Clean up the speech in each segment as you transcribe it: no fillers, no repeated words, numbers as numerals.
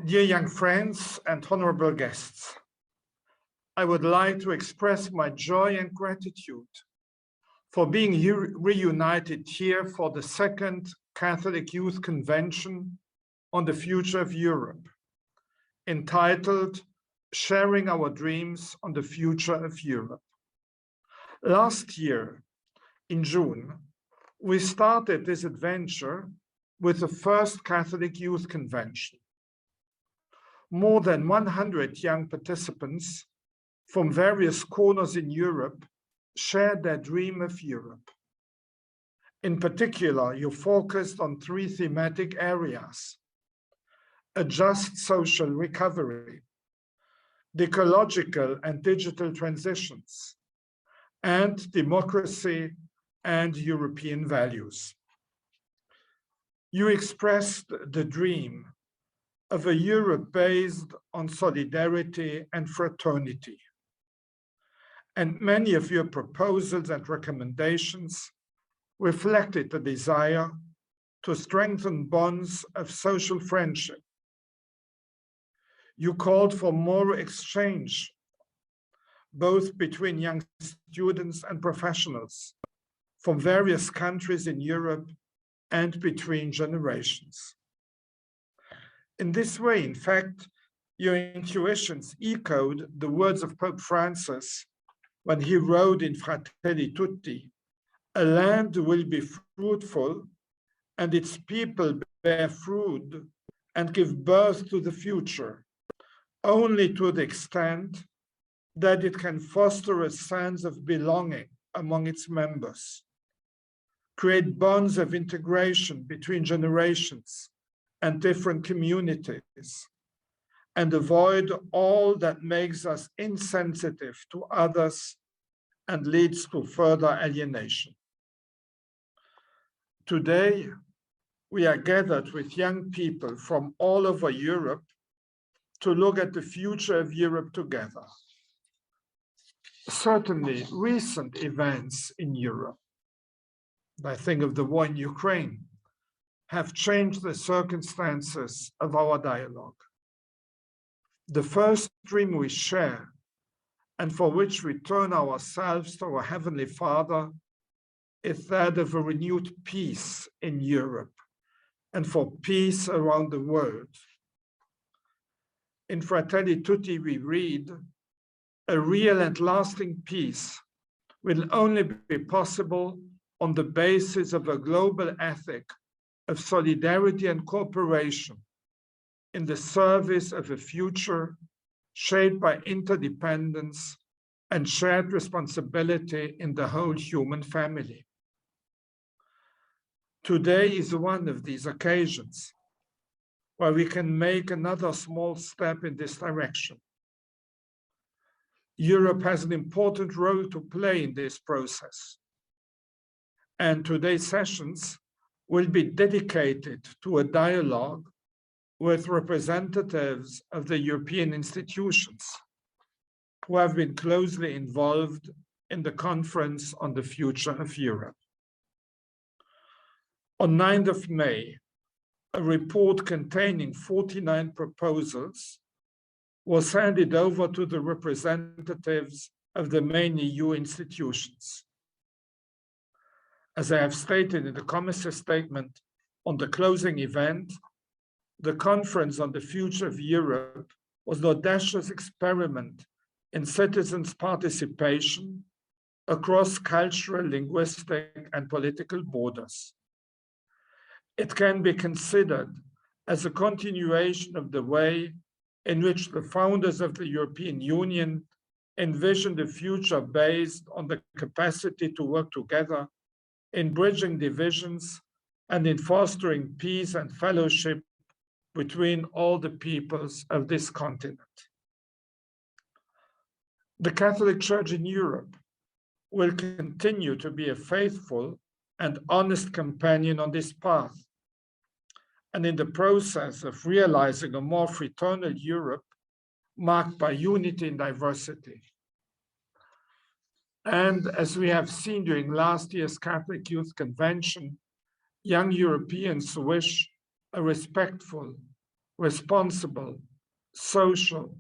Dear young friends and honorable guests, I would like to express my joy and gratitude for being reunited here for the second Catholic Youth Convention on the Future of Europe, entitled Sharing Our Dreams on the Future of Europe. Last year, in June, we started this adventure with the first Catholic Youth Convention. More than 100 young participants from various corners in Europe shared their dream of Europe. In particular, you focused on three thematic areas: a just social recovery, the ecological and digital transitions, and democracy and European values. You expressed the dream of a Europe based on solidarity and fraternity. And many of your proposals and recommendations reflected the desire to strengthen bonds of social friendship. You called for more exchange, both between young students and professionals from various countries in Europe and between generations. In this way, in fact, your intuitions echoed the words of Pope Francis when he wrote in Fratelli Tutti, "A land will be fruitful and its people bear fruit and give birth to the future, only to the extent that it can foster a sense of belonging among its members, create bonds of integration between generations and different communities, and avoid all that makes us insensitive to others and leads to further alienation." Today, we are gathered with young people from all over Europe to look at the future of Europe together. Certainly, recent events in Europe, I think of the war in Ukraine, have changed the circumstances of our dialogue. The first dream we share, and for which we turn ourselves to our Heavenly Father, is that of a renewed peace in Europe and for peace around the world. In Fratelli Tutti, we read, "A real and lasting peace will only be possible on the basis of a global ethic of solidarity and cooperation in the service of a future shaped by interdependence and shared responsibility in the whole human family." Today is one of these occasions where we can make another small step in this direction. Europe has an important role to play in this process, and today's sessions will be dedicated to a dialogue with representatives of the European institutions who have been closely involved in the Conference on the Future of Europe. On 9th of May, a report containing 49 proposals was handed over to the representatives of the main EU institutions. As I have stated in the COMECE statement on the closing event, the Conference on the Future of Europe was an audacious experiment in citizens' participation across cultural, linguistic, and political borders. It can be considered as a continuation of the way in which the founders of the European Union envisioned a future based on the capacity to work together in bridging divisions and in fostering peace and fellowship between all the peoples of this continent. The Catholic Church in Europe will continue to be a faithful and honest companion on this path, and in the process of realizing a more fraternal Europe marked by unity and diversity. And as we have seen during last year's Catholic Youth Convention, young Europeans wish a respectful, responsible, social,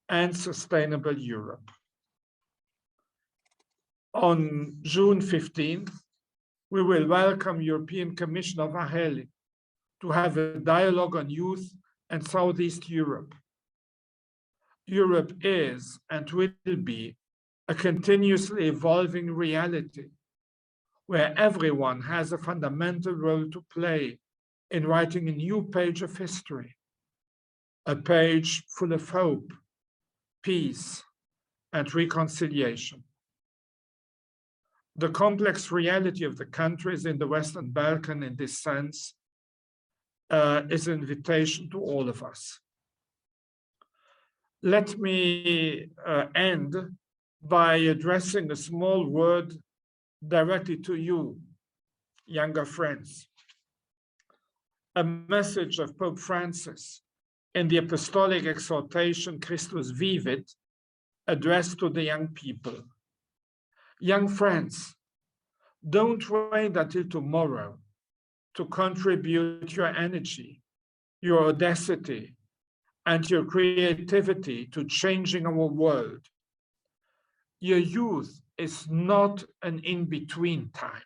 and sustainable Europe. On June 15th, we will welcome European Commissioner Vaheli to have a dialogue on youth and Southeast Europe. Europe is and will be a continuously evolving reality where everyone has a fundamental role to play in writing a new page of history, a page full of hope, peace, and reconciliation. The complex reality of the countries in the Western Balkans in this sense is an invitation to all of us. Let me end by addressing a small word directly to you, younger friends. A message of Pope Francis in the Apostolic Exhortation Christus Vivit, addressed to the young people. Young friends, don't wait until tomorrow to contribute your energy, your audacity, and your creativity to changing our world. Your youth is not an in-between time.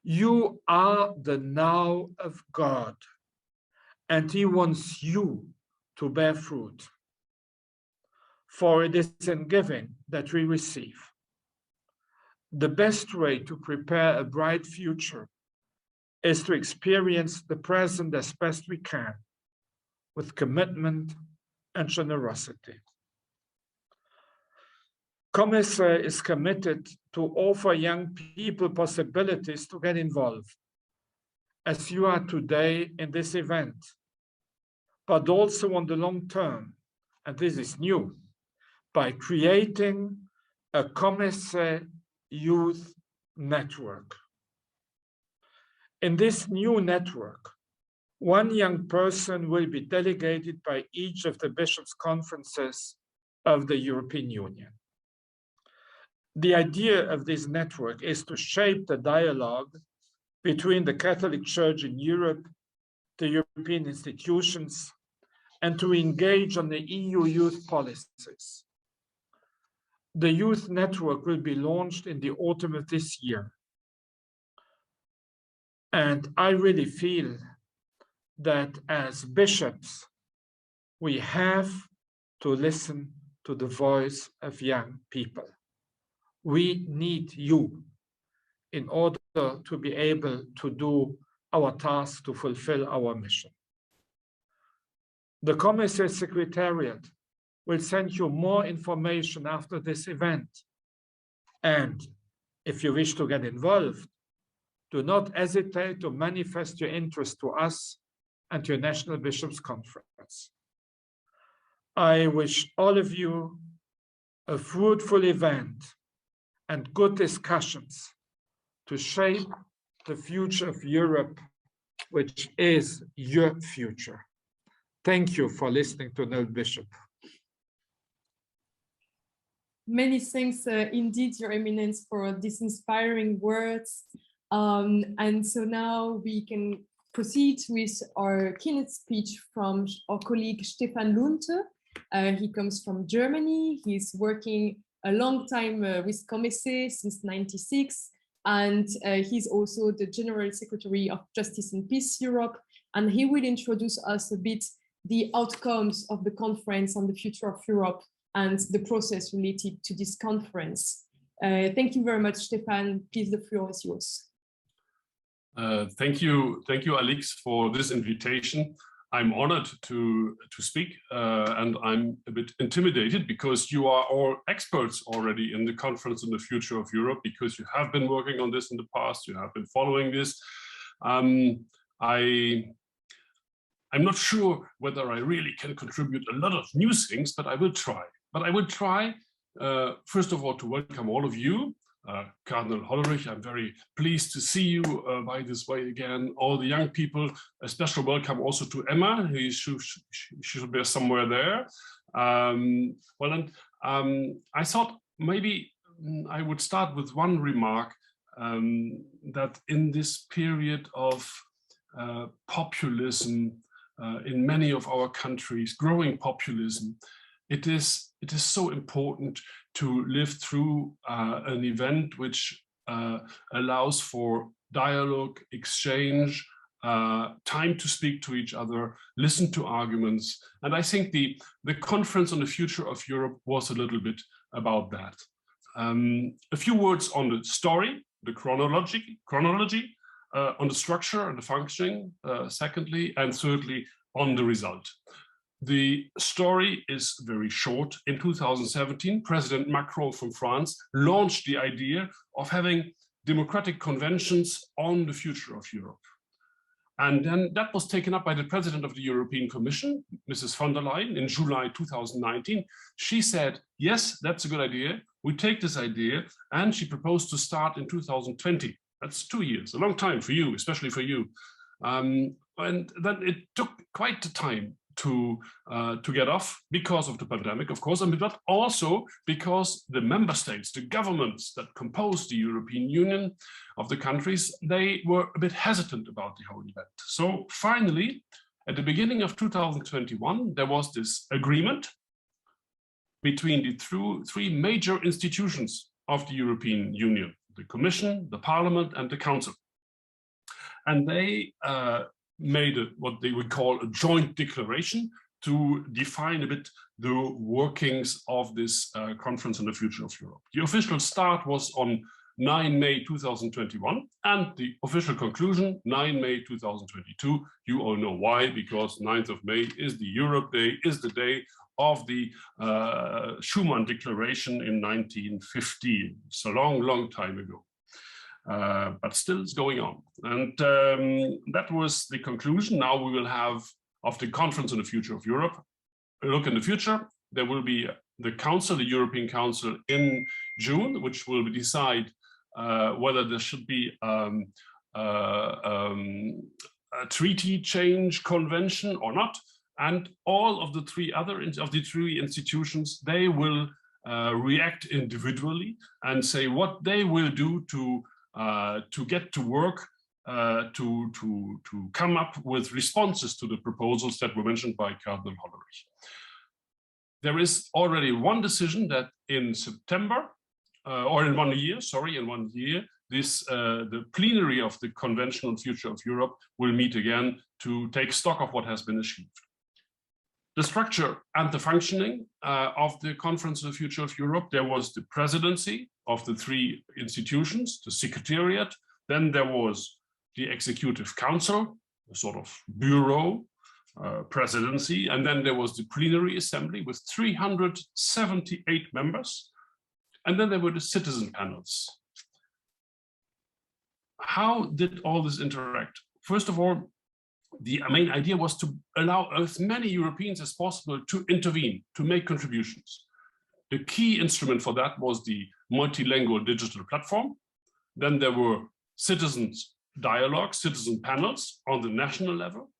You are the now of God, and He wants you to bear fruit. For it is in giving that we receive. The best way to prepare a bright future is to experience the present as best we can, with commitment and generosity. COMECE is committed to offer young people possibilities to get involved, as you are today in this event, but also on the long term, and this is new, by creating a COMECE youth network. In this new network, one young person will be delegated by each of the bishops' conferences of the European Union. The idea of this network is to shape the dialogue between the Catholic Church in Europe, the European institutions, and to engage on the EU youth policies. The youth network will be launched in the autumn of this year. And I really feel that as bishops, we have to listen to the voice of young people. We need you in order to be able to do our task, to fulfill our mission. The COMECE Secretariat will send you more information after this event. And if you wish to get involved, do not hesitate to manifest your interest to us and to your National Bishops' Conference. I wish all of you a fruitful event and good discussions to shape the future of Europe, which is your future. Thank you for listening to an old bishop. Many thanks indeed, Your Eminence, for these inspiring words. And so now we can proceed with our keynote speech from our colleague Stefan Lunte. He comes from Germany. He's working a long time with COMECE since '96, and he's also the General Secretary of Justice and Peace Europe. And he will introduce us a bit the outcomes of the conference on the future of Europe and the process related to this conference. Thank you very much, Stefan. Please, the floor is yours. Thank you, Alix, for this invitation. I'm honored to speak, and I'm a bit intimidated because you are all experts already in the conference on the future of Europe, because you have been working on this in the past, you have been following this. I'm not sure whether I really can contribute a lot of new things, but I will try. But I will try, first of all, to welcome all of you. Cardinal Hollerich, I'm very pleased to see you by this way again. All the young people, a special welcome also to Emma. She should be somewhere there. I thought maybe I would start with one remark, that in this period of populism, in many of our countries, growing populism, it is so important to live through an event which allows for dialogue, exchange, time to speak to each other, listen to arguments. And I think the conference on the future of Europe was a little bit about that. A few words on the story, the chronology, on the structure and the functioning, secondly, and thirdly, on the result. The story is very short. In 2017, President Macron from France launched the idea of having democratic conventions on the future of Europe. And then that was taken up by the President of the European Commission, Mrs. von der Leyen, in July 2019. She said, yes, that's a good idea. We take this idea, and she proposed to start in 2020. That's 2 years, a long time for you, especially for you. And then it took quite the time to get off because of the pandemic, of course, but also because the member states, the governments that compose the European Union of the countries, they were a bit hesitant about the whole event. So finally, at the beginning of 2021, there was this agreement between the three major institutions of the European Union, the Commission, the Parliament, and the Council. And they made what they would call a joint declaration to define a bit the workings of this conference on the future of Europe. The official start was on 9 May 2021, and the official conclusion, 9 May 2022. You all know why, because 9th of May is the Europe Day, is the day of the Schuman Declaration in 1915. It's a long, long time ago. But still it's going on. And that was the conclusion. Now we will have, of the conference on the future of Europe, a look in the future. There will be the Council, the European Council in June, which will decide whether there should be a treaty change convention or not. And all of the three institutions, they will react individually and say what they will do to get to work, to come up with responses to the proposals that were mentioned by Cardinal Hollerich. There is already one decision that in September, or in 1 year, sorry, in 1 year, the plenary of the Convention on Future of Europe will meet again to take stock of what has been achieved. The structure and the functioning of the Conference on the Future of Europe, there was the presidency of the three institutions, the secretariat, then there was the Executive Council, a sort of bureau, presidency, and then there was the plenary assembly with 378 members, and then there were the citizen panels. How did all this interact? First of all, the main idea was to allow as many Europeans as possible to intervene, to make contributions. The key instrument for that was the multilingual digital platform. Then there were citizens dialogues, citizen panels on the national level.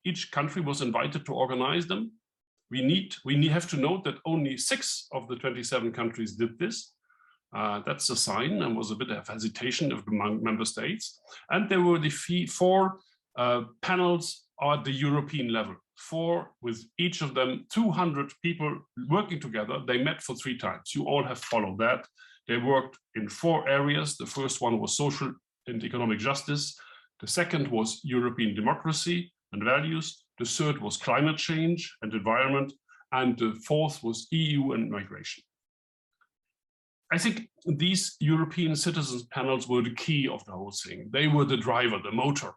Each country was invited to organize them. We have to note that only 6 of the 27 countries did this. That's a sign, and was a bit of hesitation among member states. And there were the 4 panels at the European level, 4 with each of them 200 people working together. They met for 3 times. You all have followed that. They worked in 4 areas. The first one was social and economic justice. The second was European democracy and values. The third was climate change and environment. And the fourth was EU and migration. I think these European citizens panels were the key of the whole thing. They were the driver, the motor.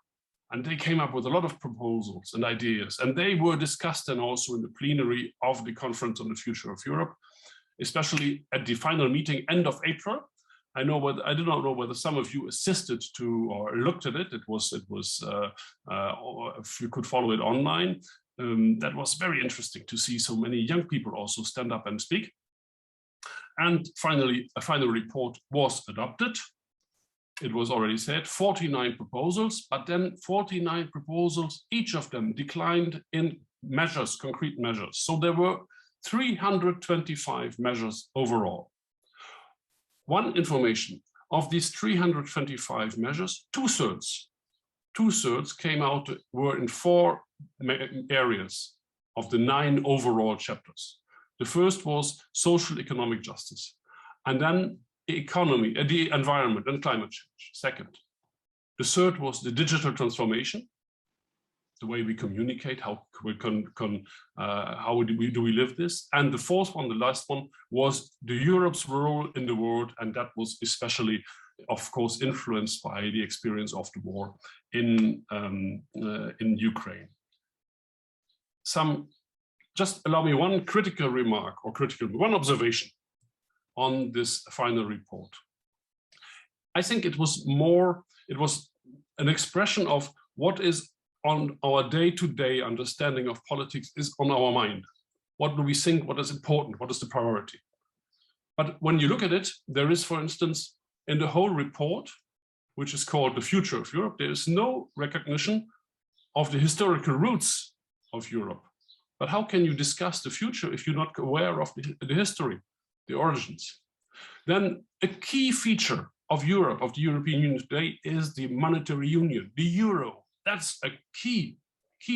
And they came up with a lot of proposals and ideas. And they were discussed then also in the plenary of the Conference on the Future of Europe, especially at the final meeting end of April. I do not know whether some of you assisted to or looked at it. It was if you could follow it online. That was very interesting to see so many young people also stand up and speak. And finally, a final report was adopted. It was already said, 49 proposals, but then 49 proposals, each of them declined in measures, concrete measures. So there were 325 measures overall. One information, of these 325 measures, two-thirds came out, were in 4 areas of the 9 overall chapters. The first was social economic justice, and then the economy, the environment and climate change, second. The third was the digital transformation, the way we communicate, how do we live this? And the fourth one, the last one, was the Europe's role in the world, and that was especially, of course, influenced by the experience of the war in Ukraine. Just allow me one critical remark, or one observation on this final report. I think it was an expression of what is on our day-to-day understanding of politics is on our mind. What do we think, what is important, what is the priority? But when you look at it, there is, for instance, in the whole report, which is called The Future of Europe, there is no recognition of the historical roots of Europe. But how can you discuss the future if you're not aware of the history, the origins? Then a key feature of Europe, of the European Union today, is the monetary union, the euro. That's a key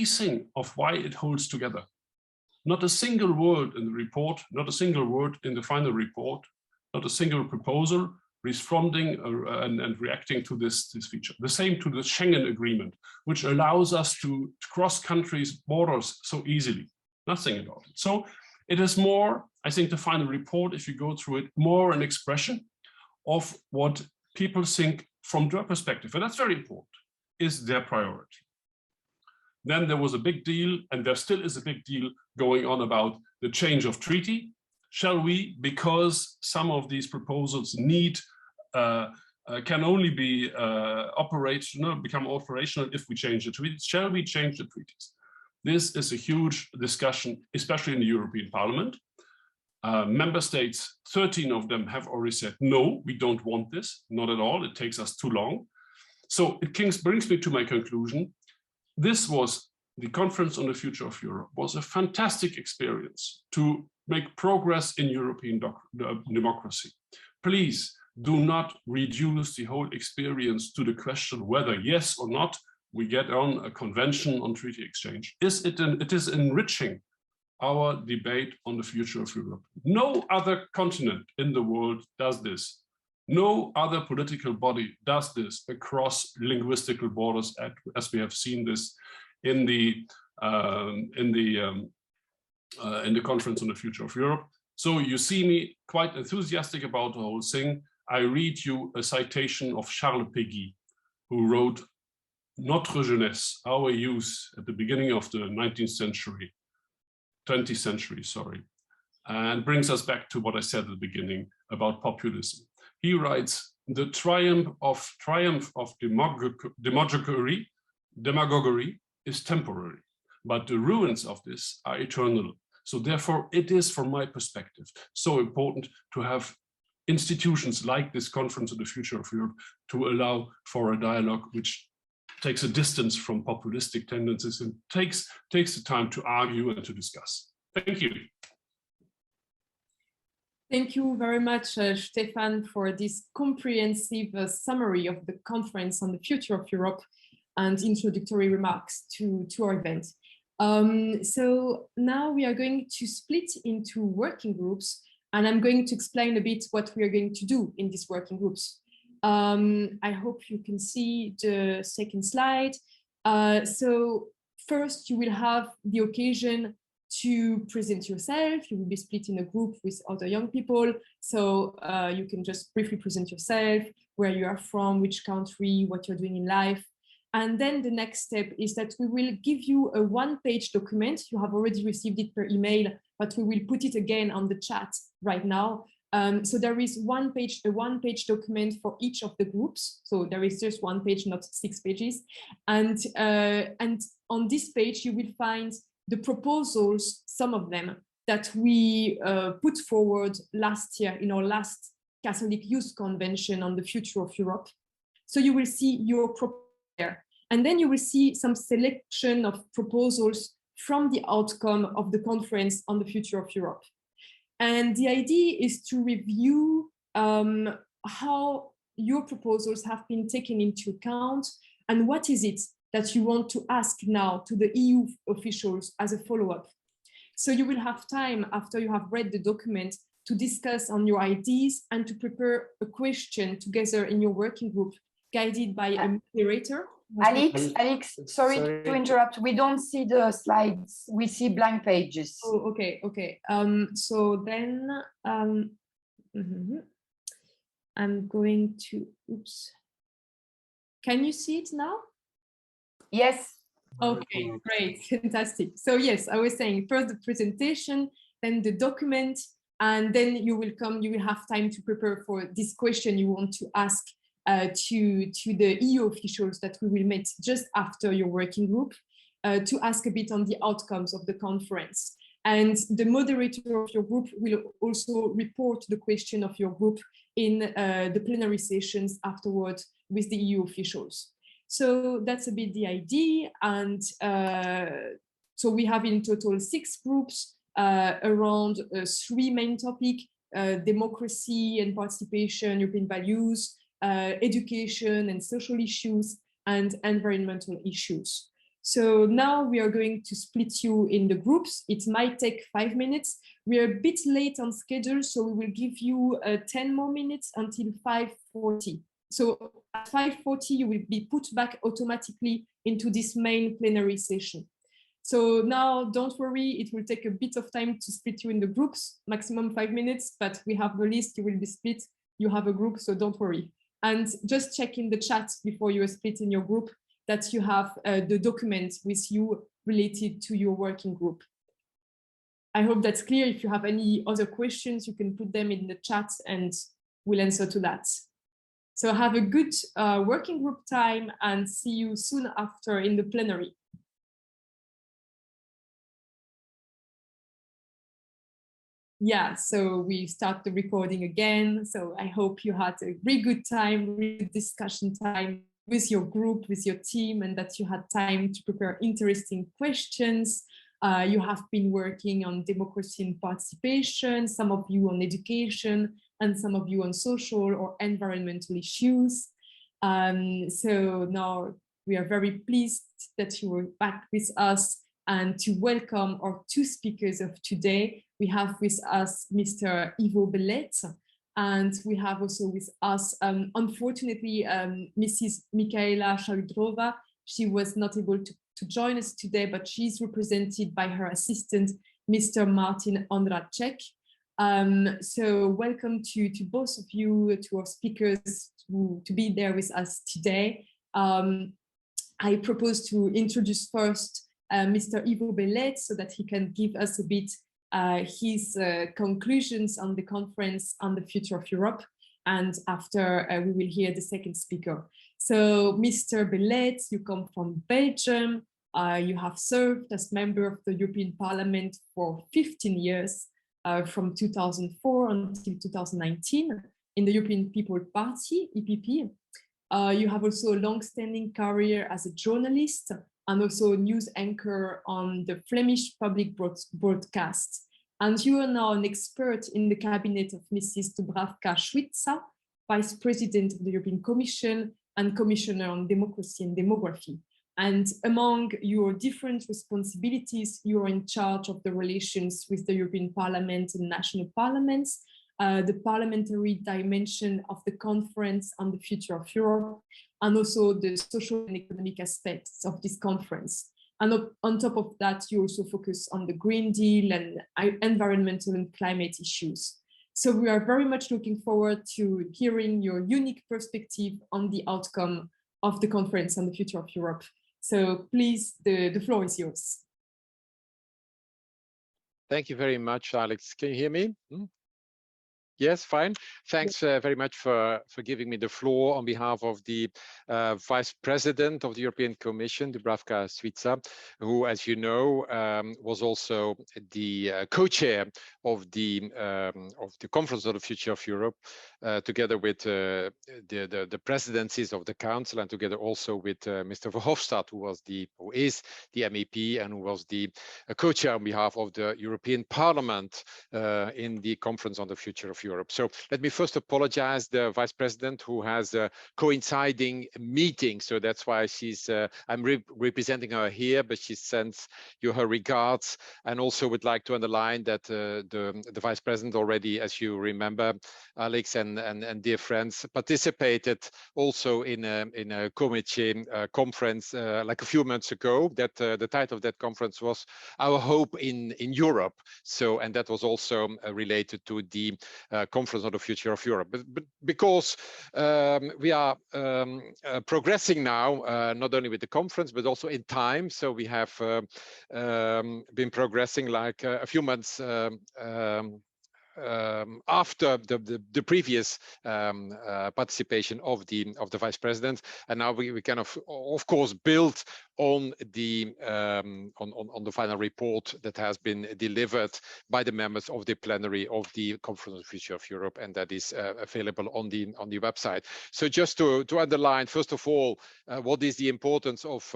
thing of why it holds together. Not a single word in the report, not a single word in the final report, not a single proposal responding and reacting to this feature. The same to the Schengen Agreement, which allows us to cross countries' borders so easily. Nothing about it. So it is more, I think the final report, if you go through it, more an expression of what people think from their perspective, and that's very important, is their priority. Then there was a big deal, and there still is a big deal going on about the change of treaty. Shall we, because some of these proposals can only be become operational if we change the treaties, shall we change the treaties? This is a huge discussion, especially in the European Parliament. Member states, 13 of them have already said, no, we don't want this, not at all, it takes us too long. So it brings me to my conclusion. This was the Conference on the Future of Europe, was a fantastic experience to make progress in European democracy. Please do not reduce the whole experience to the question whether yes or not we get on a convention on treaty exchange. It is enriching our debate on the future of Europe. No other continent in the world does this. No other political body does this across linguistical borders, as we have seen this in the Conference on the Future of Europe. So you see me quite enthusiastic about the whole thing. I read you a citation of Charles Péguy, who wrote Notre jeunesse, our youth, at the beginning of the 20th century, sorry, and brings us back to what I said at the beginning about populism. He writes, the triumph of demagoguery is temporary, but the ruins of this are eternal. So therefore, it is, from my perspective, so important to have institutions like this Conference on the Future of Europe to allow for a dialogue which takes a distance from populistic tendencies and takes the time to argue and to discuss. Thank you. Thank you very much, Stefan, for this comprehensive summary of the Conference on the Future of Europe and introductory remarks to our event. So now we are going to split into working groups, and I'm going to explain a bit what we are going to do in these working groups. I hope you can see the second slide. So first, you will have the occasion to present yourself. You will be split in a group with other young people. So you can just briefly present yourself, where you are from, which country, what you're doing in life. And then the next step is that we will give you a one-page document. You have already received it per email, but we will put it again on the chat right now. So there is a one-page document for each of the groups. So there is just one page, not 6 pages. And on this page, you will find the proposals, some of them, that we put forward last year in our last Catholic Youth Convention on the Future of Europe. So you will see your proposal there. And then you will see some selection of proposals from the outcome of the Conference on the Future of Europe. And the idea is to review how your proposals have been taken into account and what is it that you want to ask now to the EU officials as a follow-up. So you will have time after you have read the document to discuss on your ideas and to prepare a question together in your working group, guided by a moderator. Alex, sorry to interrupt. We don't see the slides. We see blank pages. Oh, okay. So then I'm going to, oops. Can you see it now? Yes. Okay, great, fantastic. So yes, I was saying first the presentation, then the document, and then you will have time to prepare for this question you want to ask to the EU officials that we will meet just after your working group to ask a bit on the outcomes of the conference. And the moderator of your group will also report the question of your group in the plenary sessions afterwards with the EU officials. So that's a bit the idea. And so we have in total 6 groups around 3 main topics: democracy and participation, European values, education and social issues, and environmental issues. So now we are going to split you in the groups. It might take 5 minutes. We are a bit late on schedule, so we will give you 10 more minutes until 5:40. So at 5:40, you will be put back automatically into this main plenary session. So now don't worry, it will take a bit of time to split you in the groups, maximum 5 minutes, but we have the list, you will be split, you have a group, so don't worry. And just check in the chat before you are split in your group that you have the document with you related to your working group. I hope that's clear. If you have any other questions, you can put them in the chat and we'll answer to that. So have a good working group time and see you soon after in the plenary. Yeah, so we start the recording again. So I hope you had a really good time, really good discussion time with your group, with your team, and that you had time to prepare interesting questions. You have been working on democracy and participation, some of you on education, and some of you on social or environmental issues. So now we are very pleased that you were back with us and to welcome our 2 speakers of today. We have with us Mr. Ivo Bellet, and we have also with us, unfortunately, Mrs. Michaela Shaudrova. She was not able to join us today, but she's represented by her assistant, Mr. Martin Ondracek. So welcome to both of you, to our speakers, to be there with us today. I propose to introduce first Mr. Ivo Bellet so that he can give us a bit his conclusions on the conference on the future of Europe. And after we will hear the second speaker. So Mr. Bellet, you come from Belgium. You have served as member of the European Parliament for 15 years, from 2004 until 2019 in the European People Party, EPP. You have also a long-standing career as a journalist and also a news anchor on the Flemish public broadcast. And you are now an expert in the cabinet of Mrs. Dubravka-Šuica, Vice President of the European Commission and Commissioner on Democracy and Demography. And among your different responsibilities, you are in charge of the relations with the European Parliament and national parliaments, the parliamentary dimension of the conference on the future of Europe, and also the social and economic aspects of this conference. And on top of that, you also focus on the Green Deal and environmental and climate issues. So we are very much looking forward to hearing your unique perspective on the outcome of the conference on the future of Europe. So please, the floor is yours. Thank you very much, Alex. Can you hear me? Yes, fine. Thanks very much for giving me the floor on behalf of the Vice President of the European Commission, Dubravka-Šuica, who, as you know, was also the co-chair of the Conference on the Future of Europe, together with the presidencies of the Council, and together also with Mr. Verhofstadt, who is the MEP and who was the co-chair on behalf of the European Parliament in the Conference on the Future of Europe. Europe. So let me first apologize the Vice President who has a coinciding meeting. So that's why I'm representing her here, but she sends you her regards, and also would like to underline that the Vice President already, as you remember, Alex and dear friends, participated also in a COMECE conference like a few months ago. That the title of that conference was Our Hope in Europe. So, and that was also related to the Conference on the Future of Europe. But because we are progressing now, not only with the conference, but also in time. So we have been progressing like a few months after the previous participation of the Vice President, and now we can of course build on the final report that has been delivered by the members of the plenary of the Conference on the Future of Europe, and that is available on the website. So just to underline, first of all, what is the importance of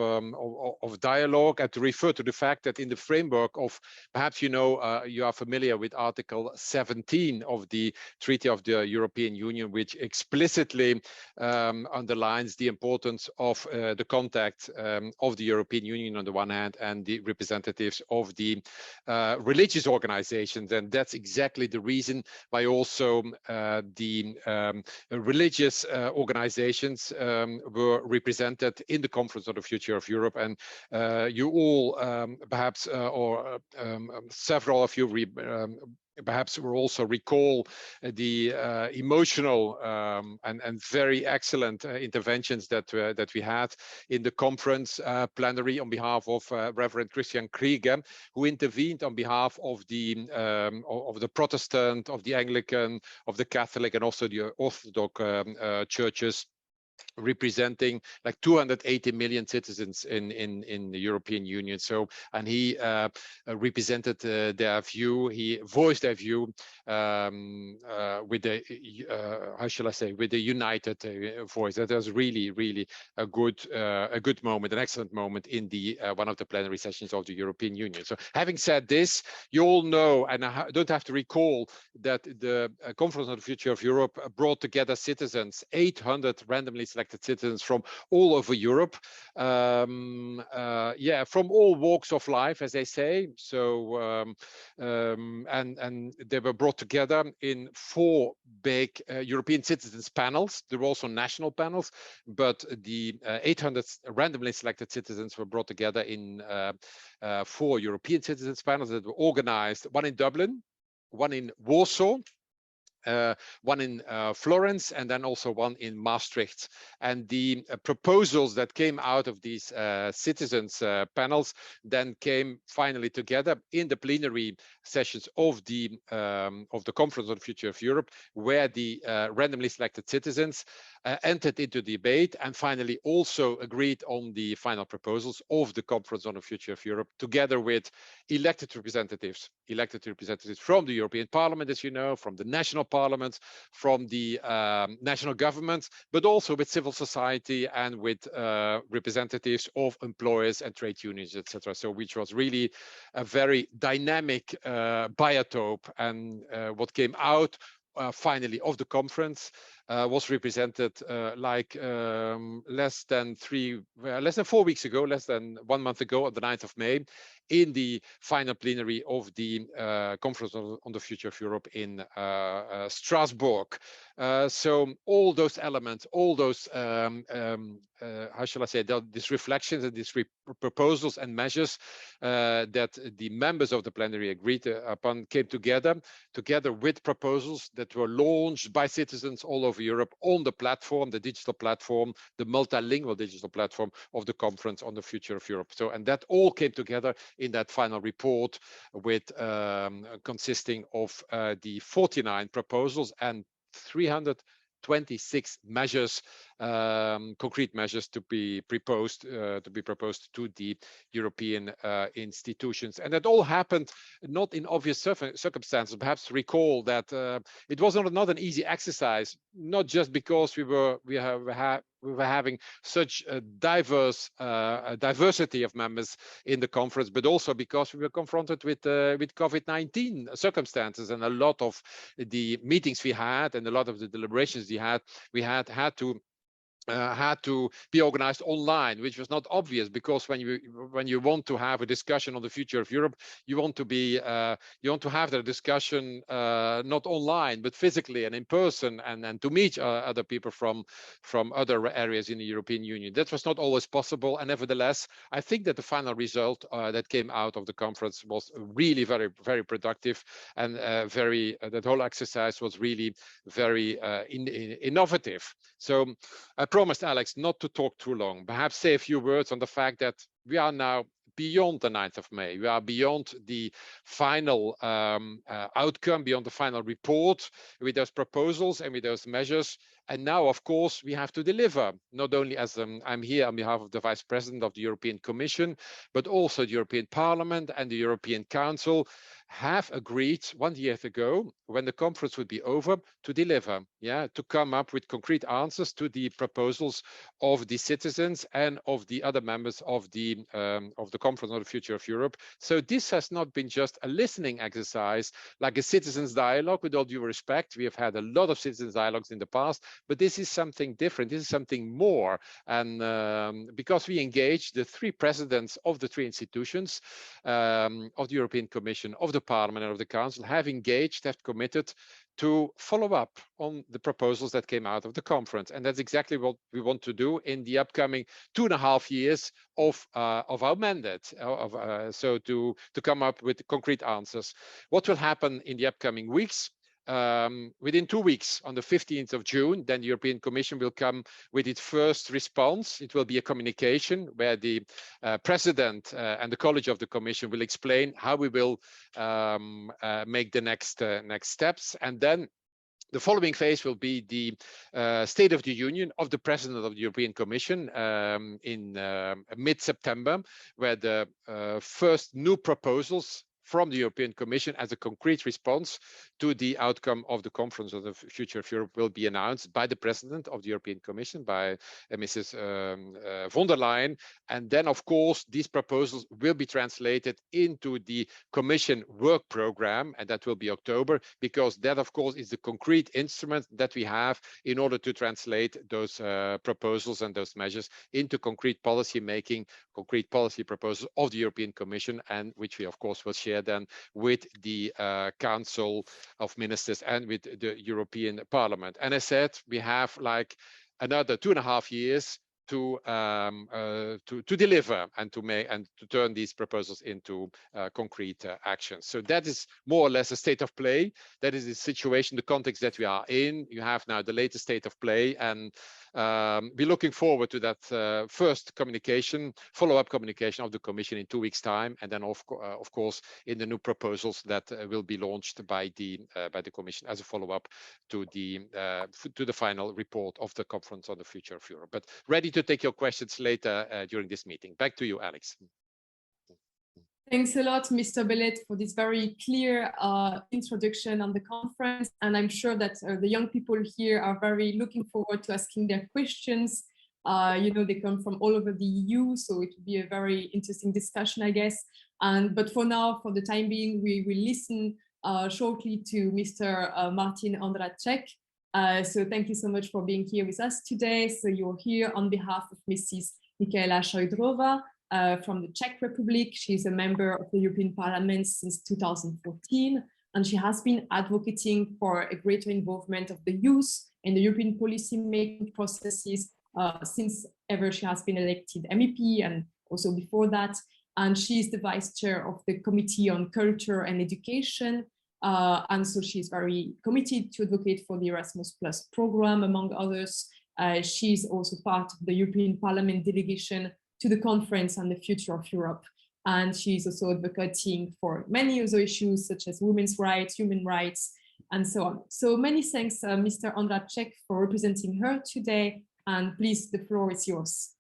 dialogue, and to refer to the fact that in the framework of, perhaps you know, you are familiar with Article 17 of the Treaty of the European Union, which explicitly underlines the importance of the contact of the European Union on the one hand, and the representatives of the religious organizations. And that's exactly the reason why also the religious organizations were represented in the Conference on the Future of Europe. And you all perhaps, or several of you perhaps will also recall the emotional and very excellent interventions that we had in the conference plenary on behalf of Reverend Christian Krieger, who intervened on behalf of the Protestant, of the Anglican, of the Catholic, and also the Orthodox churches, representing like 280 million citizens in the European Union. So, and he represented their view, he voiced their view with a how shall I say, with a united voice. That was really a good moment, an excellent moment in the one of the plenary sessions of the European Union. So having said this, you all know, and I don't have to recall, that the Conference on the Future of Europe brought together citizens, 800 randomly selected citizens from all over Europe, from all walks of life, as they say. So and they were brought together in 4 big European citizens panels. There were also national panels, but the 800 randomly selected citizens were brought together in 4 European citizens panels that were organized, one in Dublin, one in Warsaw, one in Florence, and then also one in Maastricht. And the proposals that came out of these citizens panels then came finally together in the plenary sessions of the Conference on the Future of Europe, where the randomly selected citizens entered into debate and finally also agreed on the final proposals of the Conference on the Future of Europe, together with elected representatives from the European Parliament, as you know, from the national parliaments, from the national governments, but also with civil society and with representatives of employers and trade unions, etc. So, which was really a very dynamic biotope. And what came out finally of the conference was represented less than 4 weeks ago, less than 1 month ago, on the 9th of May, in the final plenary of the Conference on the Future of Europe in Strasbourg. So all those elements, all those, how shall I say, these reflections and these proposals and measures that the members of the plenary agreed upon came together with proposals that were launched by citizens all over Europe on the platform, the digital platform, the multilingual digital platform of the Conference on the Future of Europe. So, and that all came together in that final report, with consisting of the 49 proposals and 326 measures concrete measures to be proposed to the European institutions. And that all happened not in obvious circumstances. Perhaps recall that it was not an easy exercise, not just because we were having such a diversity of members in the conference, but also because we were confronted with COVID-19 circumstances, and a lot of the meetings we had and a lot of the deliberations we had had to be organized online, which was not obvious, because when you want to have a discussion on the future of Europe, you want to have the discussion not online but physically and in person, and to meet other people from other areas in the European Union. That was not always possible, and nevertheless, I think that the final result that came out of the conference was really very, very productive, and that whole exercise was really very innovative. So I promised Alex not to talk too long, perhaps say a few words on the fact that we are now beyond the 9th of May. We are beyond the final outcome, beyond the final report with those proposals and with those measures. And now, of course, we have to deliver, not only as I'm here on behalf of the Vice President of the European Commission, but also the European Parliament and the European Council have agreed 1 year ago, when the conference would be over, to deliver, to come up with concrete answers to the proposals of the citizens and of the other members of the Conference on the Future of Europe. So this has not been just a listening exercise, like a citizens' dialogue. With all due respect, we have had a lot of citizens' dialogues in the past, but this is something different. This is something more, and because we engaged the 3 presidents of the 3 institutions, of the European Commission, of the Parliament and of the Council, have committed to follow up on the proposals that came out of the conference. And that's exactly what we want to do in the upcoming 2.5 years of our mandate, so to come up with concrete answers. What will happen in the upcoming weeks? Within 2 weeks, on the 15th of June, then the European Commission will come with its first response. It will be a communication where the President and the College of the Commission will explain how we will make the next steps. And then the following phase will be the State of the Union of the President of the European Commission in mid-September, where the first new proposals from the European Commission as a concrete response to the outcome of the Conference on the Future of Europe will be announced by the President of the European Commission, by Mrs. von der Leyen. And then, of course, these proposals will be translated into the Commission work program, and that will be October, because that, of course, is the concrete instrument that we have in order to translate those proposals and those measures into concrete policy making, concrete policy proposals of the European Commission, and which we, of course, will share then with the Council of Ministers and with the European Parliament. And I said we have like another 2.5 years to deliver and to turn these proposals into concrete actions. So that is more or less a state of play. That is the situation, the context that we are in. You have now the latest state of play, and we're looking forward to that first communication, follow-up communication of the Commission in 2 weeks' time, and then of course in the new proposals that will be launched by the Commission as a follow-up to the final report of the Conference on the Future of Europe. But ready to take your questions later during this meeting. Back to you, Alex. Thanks a lot, Mr. Bellet, for this very clear introduction on the conference. And I'm sure that the young people here are very looking forward to asking their questions. They come from all over the EU, so it will be a very interesting discussion, I guess. But for now, for the time being, we will listen shortly to Mr. Martin Ondráček. So thank you so much for being here with us today. So you're here on behalf of Mrs. Michaela Šojdrová from the Czech Republic. She's a member of the European Parliament since 2014, and she has been advocating for a greater involvement of the youth in the European policy making processes since ever she has been elected MEP, and also before that. And she's the vice chair of the Committee on Culture and Education. And so she's very committed to advocate for the Erasmus Plus program, among others. She's also part of the European Parliament delegation to the Conference on the Future of Europe. And she's also advocating for many other issues, such as women's rights, human rights, and so on. So many thanks, Mr. Ondráček, for representing her today. And please, the floor is yours.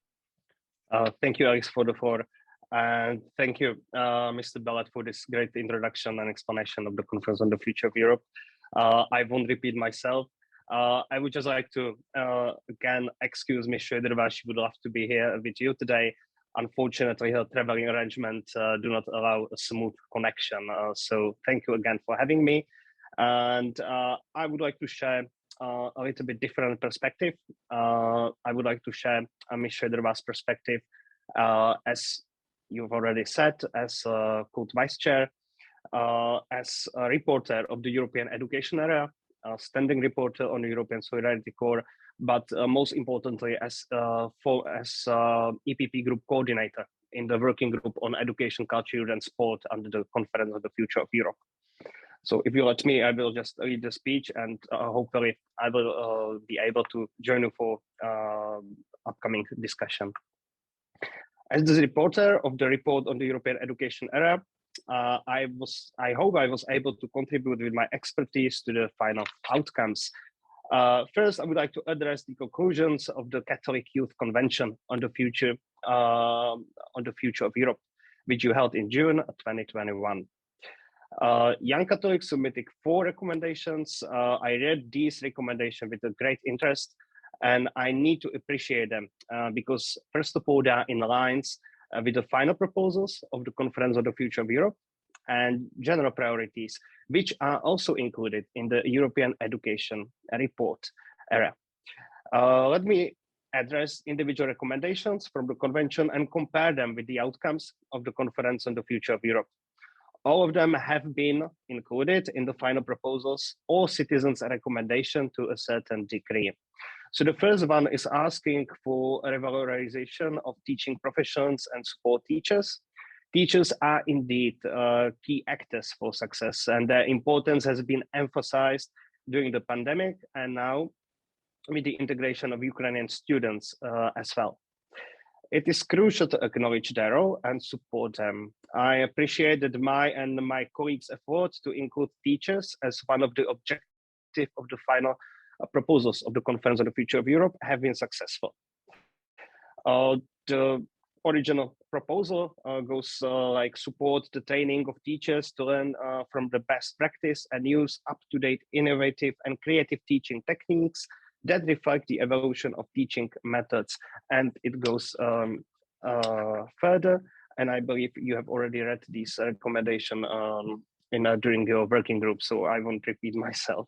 Thank you, Alex, for the floor. And thank you, Mr. Bellet, for this great introduction and explanation of the Conference on the Future of Europe. I won't repeat myself. I would just like to, again, excuse Ms. Schroederova. She would love to be here with you today. Unfortunately, her traveling arrangements do not allow a smooth connection. So thank you again for having me. And I would like to share a little bit different perspective. I would like to share Ms. Schroederova's perspective as you've already said, as called Vice Chair, as a reporter of the European Education Area, a standing reporter on the European Solidarity Corps, but most importantly as EPP Group Coordinator in the Working Group on Education, Culture and Sport under the Conference on the Future of Europe. So if you let me, I will just read the speech and hopefully I will be able to join you for upcoming discussion. As the reporter of the report on the European Education Area, I hope I was able to contribute with my expertise to the final outcomes. First, I would like to address the conclusions of the Catholic Youth Convention on the future of Europe, which you held in June 2021. Young Catholics submitted 4 recommendations. I read these recommendations with a great interest, and I need to appreciate them because, first of all, they are in lines with the final proposals of the Conference on the Future of Europe and general priorities, which are also included in the European Education Report area. Let me address individual recommendations from the Convention and compare them with the outcomes of the Conference on the Future of Europe. All of them have been included in the final proposals or citizens' recommendation to a certain degree. So the first one is asking for a revalorization of teaching professions and support teachers. Teachers are indeed key actors for success, and their importance has been emphasized during the pandemic and now with the integration of Ukrainian students as well. It is crucial to acknowledge their role and support them. I appreciated my and my colleagues' efforts to include teachers as one of the objectives of the final proposals of the Conference on the Future of Europe have been successful. The original proposal goes like support the training of teachers to learn from the best practice and use up-to-date, innovative and creative teaching techniques that reflect the evolution of teaching methods. And it goes further, and I believe you have already read this recommendation during your working group, so I won't repeat myself.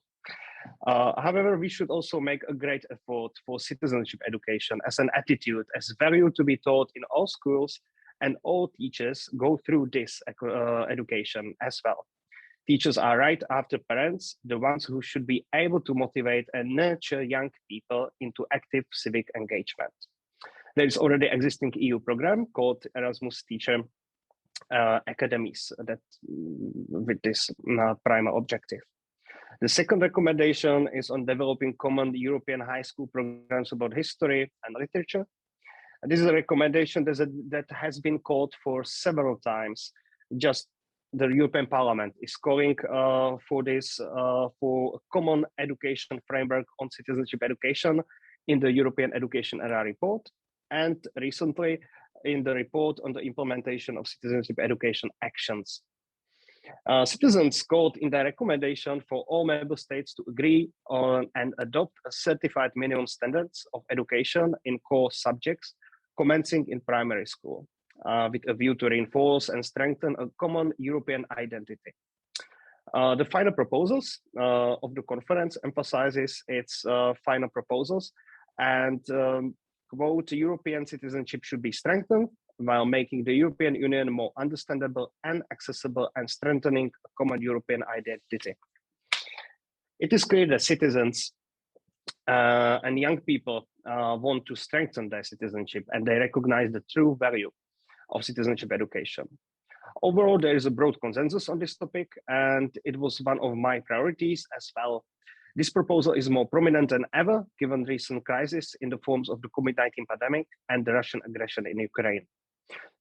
However, we should also make a great effort for citizenship education as an attitude, as value to be taught in all schools, and all teachers go through this education as well. Teachers are right after parents, the ones who should be able to motivate and nurture young people into active civic engagement. There is already existing EU program called Erasmus Teacher Academies that with this prime objective. The second recommendation is on developing common European high school programs about history and literature. This is a recommendation that has been called for several times. Just the European Parliament is calling for this, for a common education framework on citizenship education in the European Education Area report, and recently in the report on the implementation of citizenship education actions. Citizens called in their recommendation for all member states to agree on and adopt a certified minimum standards of education in core subjects commencing in primary school, with a view to reinforce and strengthen a common European identity. The final proposals of the conference emphasizes its final proposals and quote, European citizenship should be strengthened while making the European Union more understandable and accessible and strengthening a common European identity. It is clear that citizens and young people want to strengthen their citizenship, and they recognize the true value of citizenship education. Overall, there is a broad consensus on this topic, and it was one of my priorities as well. This proposal is more prominent than ever, given recent crisis in the forms of the COVID-19 pandemic and the Russian aggression in Ukraine.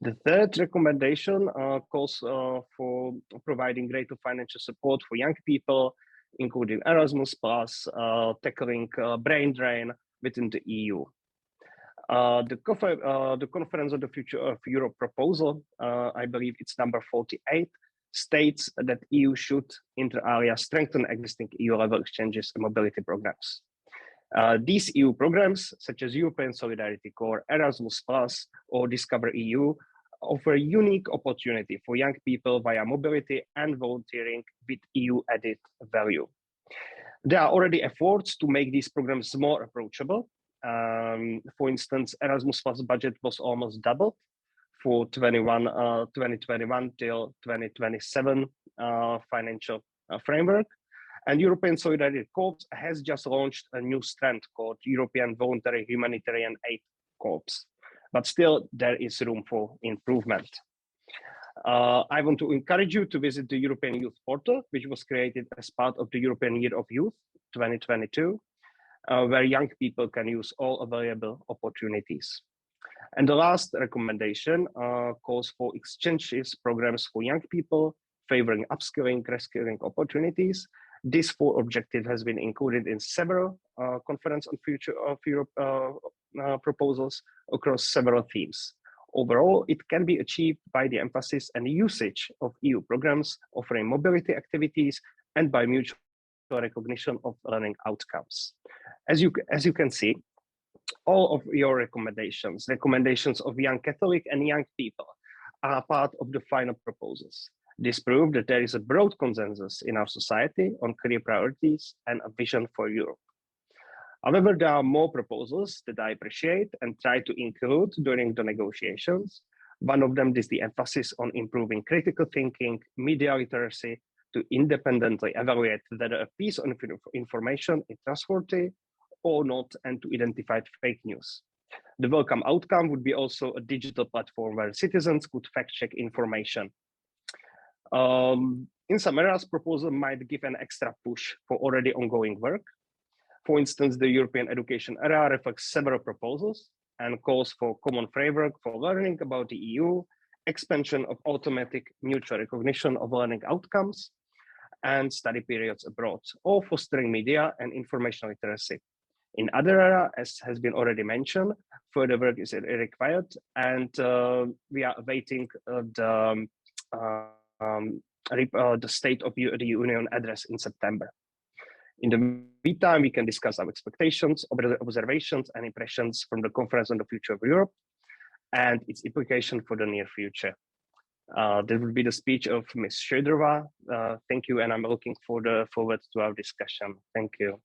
The third recommendation calls for providing greater financial support for young people, including Erasmus+, tackling brain drain within the EU. The Conference on the Future of Europe proposal, I believe it's number 48, states that EU should, inter alia, strengthen existing EU-level exchanges and mobility programs. These EU programs, such as European Solidarity Corps, Erasmus+, or Discover EU, offer a unique opportunity for young people via mobility and volunteering with EU added value. There are already efforts to make these programs more approachable. For instance, Erasmus+ budget was almost doubled for 2021 till 2027 financial framework. And European Solidarity Corps has just launched a new strand called European Voluntary Humanitarian Aid Corps. But still, there is room for improvement. I want to encourage you to visit the European Youth Portal, which was created as part of the European Year of Youth 2022, where young people can use all available opportunities. And the last recommendation calls for exchanges programs for young people, favoring upskilling, reskilling opportunities. This four objective has been included in several Conference on Future of Europe proposals across several themes. Overall, it can be achieved by the emphasis and usage of EU programs offering mobility activities and by mutual recognition of learning outcomes. As you can see, all of your recommendations of young Catholic and young people are part of the final proposals. This proves that there is a broad consensus in our society on clear priorities and a vision for Europe. However, there are more proposals that I appreciate and try to include during the negotiations. One of them is the emphasis on improving critical thinking, media literacy, to independently evaluate whether a piece of information is trustworthy or not, and to identify fake news. The welcome outcome would be also a digital platform where citizens could fact-check information. In some areas, proposal might give an extra push for already ongoing work. For instance, the European education area reflects several proposals and calls for common framework for learning about the EU, expansion of automatic mutual recognition of learning outcomes, and study periods abroad, or fostering media and information literacy. In other areas, as has been already mentioned, further work is required, and we are awaiting the State of the Union address in September. In the meantime, we can discuss our expectations, observations, and impressions from the Conference on the Future of Europe and its implication for the near future. That will be the speech of Ms. Schöderova. Thank you, and I'm looking forward to our discussion. Thank you.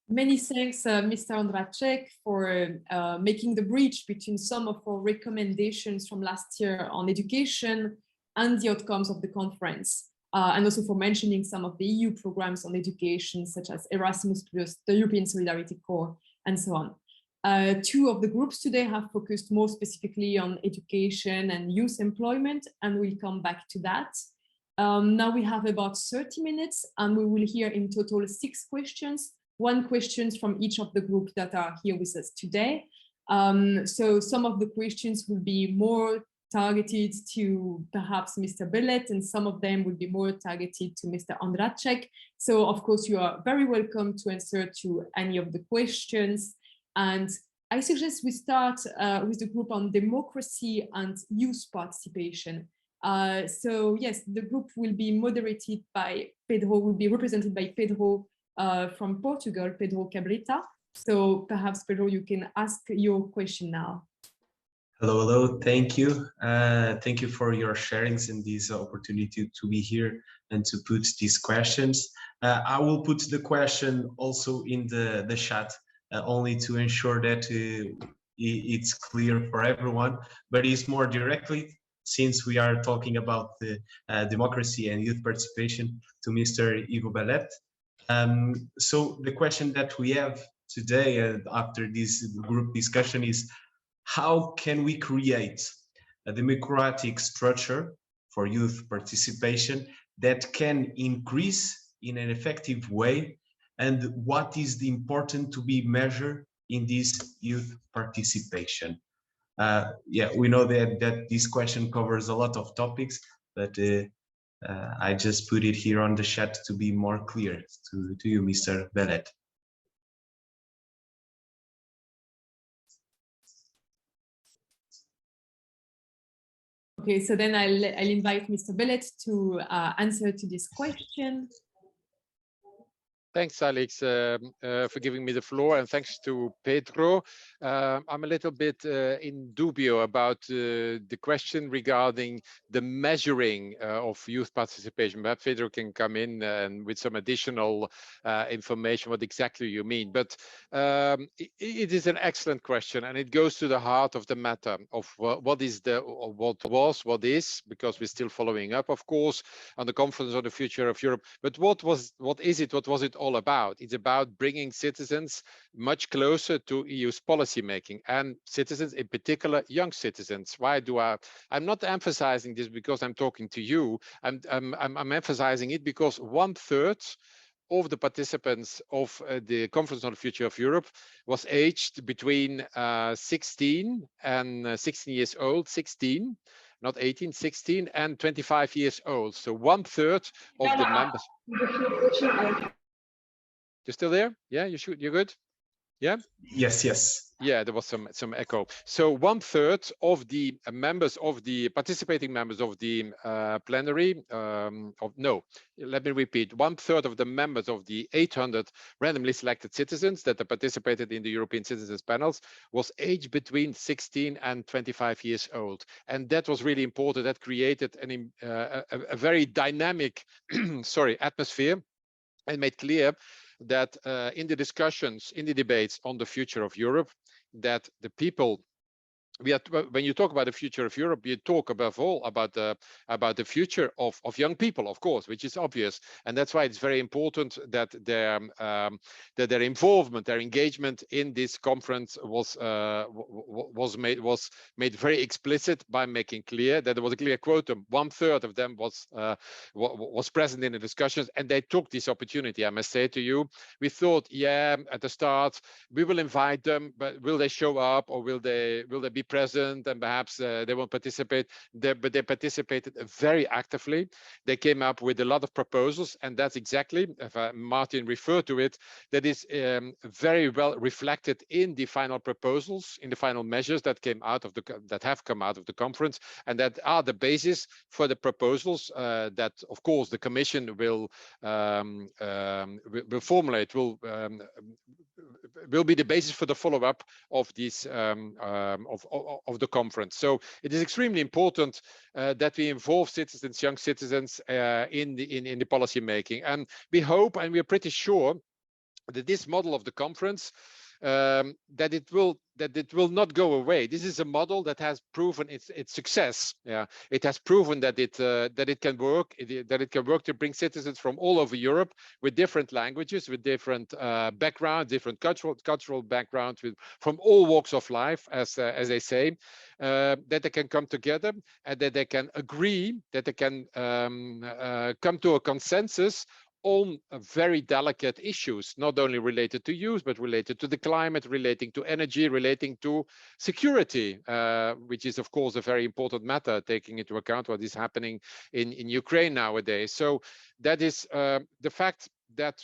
Many thanks, Mr. Ondráček, for making the bridge between some of our recommendations from last year on education and the outcomes of the conference, and also for mentioning some of the EU programs on education, such as Erasmus+, the European Solidarity Corps, and so on. Two of the groups today have focused more specifically on education and youth employment, and we'll come back to that. Now we have about 30 minutes, and we will hear in total 6 questions. 1 question from each of the groups that are here with us today. So some of the questions will be more targeted to perhaps Mr. Bellet, and some of them will be more targeted to Mr. Ondráček. So of course you are very welcome to answer to any of the questions. And I suggest we start with the group on democracy and youth participation. So yes, the group will be moderated by Pedro, will be represented by Pedro from Portugal, Pedro Cabrita. So perhaps Pedro, you can ask your question now. Hello, thank you. Thank you for your sharings and this opportunity to be here and to put these questions. I will put the question also in the chat, only to ensure that it's clear for everyone, but it's more directly, since we are talking about the democracy and youth participation, to Mr. Ivo Bellet. So the question that we have today after this group discussion is, how can we create a democratic structure for youth participation that can increase in an effective way, and what is the important to be measured in this youth participation? Yeah, we know that this question covers a lot of topics, but I just put it here on the chat to be more clear to you, Mr. Bellet. Okay, so then I'll invite Mr. Bellet to answer to this question. Thanks, Alex, for giving me the floor, and thanks to Pedro. I'm a little bit in dubio about the question regarding the measuring of youth participation. Perhaps Pedro can come in and with some additional information what exactly you mean. But it is an excellent question, and it goes to the heart of the matter of what is because we're still following up, of course, on the Conference on the Future of Europe. But what was it all about? It's about bringing citizens much closer to EU's policy making, and citizens, in particular young citizens. Why do I'm not emphasizing this because I'm talking to you. I'm emphasizing it because 1/3 of the participants of the Conference on the Future of Europe was aged between 16 and 16 years old, 16, not 18, 16 and 25 years old. So 1/3 of the members. You're still there? Yeah, you're good? Yeah? Yes, yes. Yeah, there was some echo. So 1/3 of the members of the participating members of the plenary, let me repeat, 1/3 of the members of the 800 randomly selected citizens that participated in the European Citizens Panels was aged between 16 and 25 years old. And that was really important. That created a very dynamic atmosphere and made clear that in the discussions, in the debates on the future of Europe, that the people, when you talk about the future of Europe, you talk above all about the future of young people, of course, which is obvious, and that's why it's very important that their involvement, their engagement in this conference was made very explicit by making clear that there was a clear quotum. 1/3 of them was present in the discussions, and they took this opportunity. I must say to you, we thought, yeah, at the start we will invite them, but will they show up, or will they be present, and perhaps they won't participate there? But they participated very actively. They came up with a lot of proposals, and that's exactly, if Martin referred to it, that is very well reflected in the final proposals, in the final measures that have come out of the conference, and that are the basis for the proposals that, of course, the Commission will formulate, will be the basis for the follow-up of this of the conference. So it is extremely important that we involve citizens, young citizens, in the policy making, and we hope, and we are pretty sure, that this model of the conference that it will not go away. This is a model that has proven its success. Yeah, it has proven that it can work. That it can work to bring citizens from all over Europe with different languages, with different backgrounds, different cultural backgrounds, from all walks of life, as they say, that they can come together and that they can agree, that they can come to a consensus on very delicate issues, not only related to youth, but related to the climate, relating to energy, relating to security, which is, of course, a very important matter, taking into account what is happening in Ukraine nowadays. So that is the fact that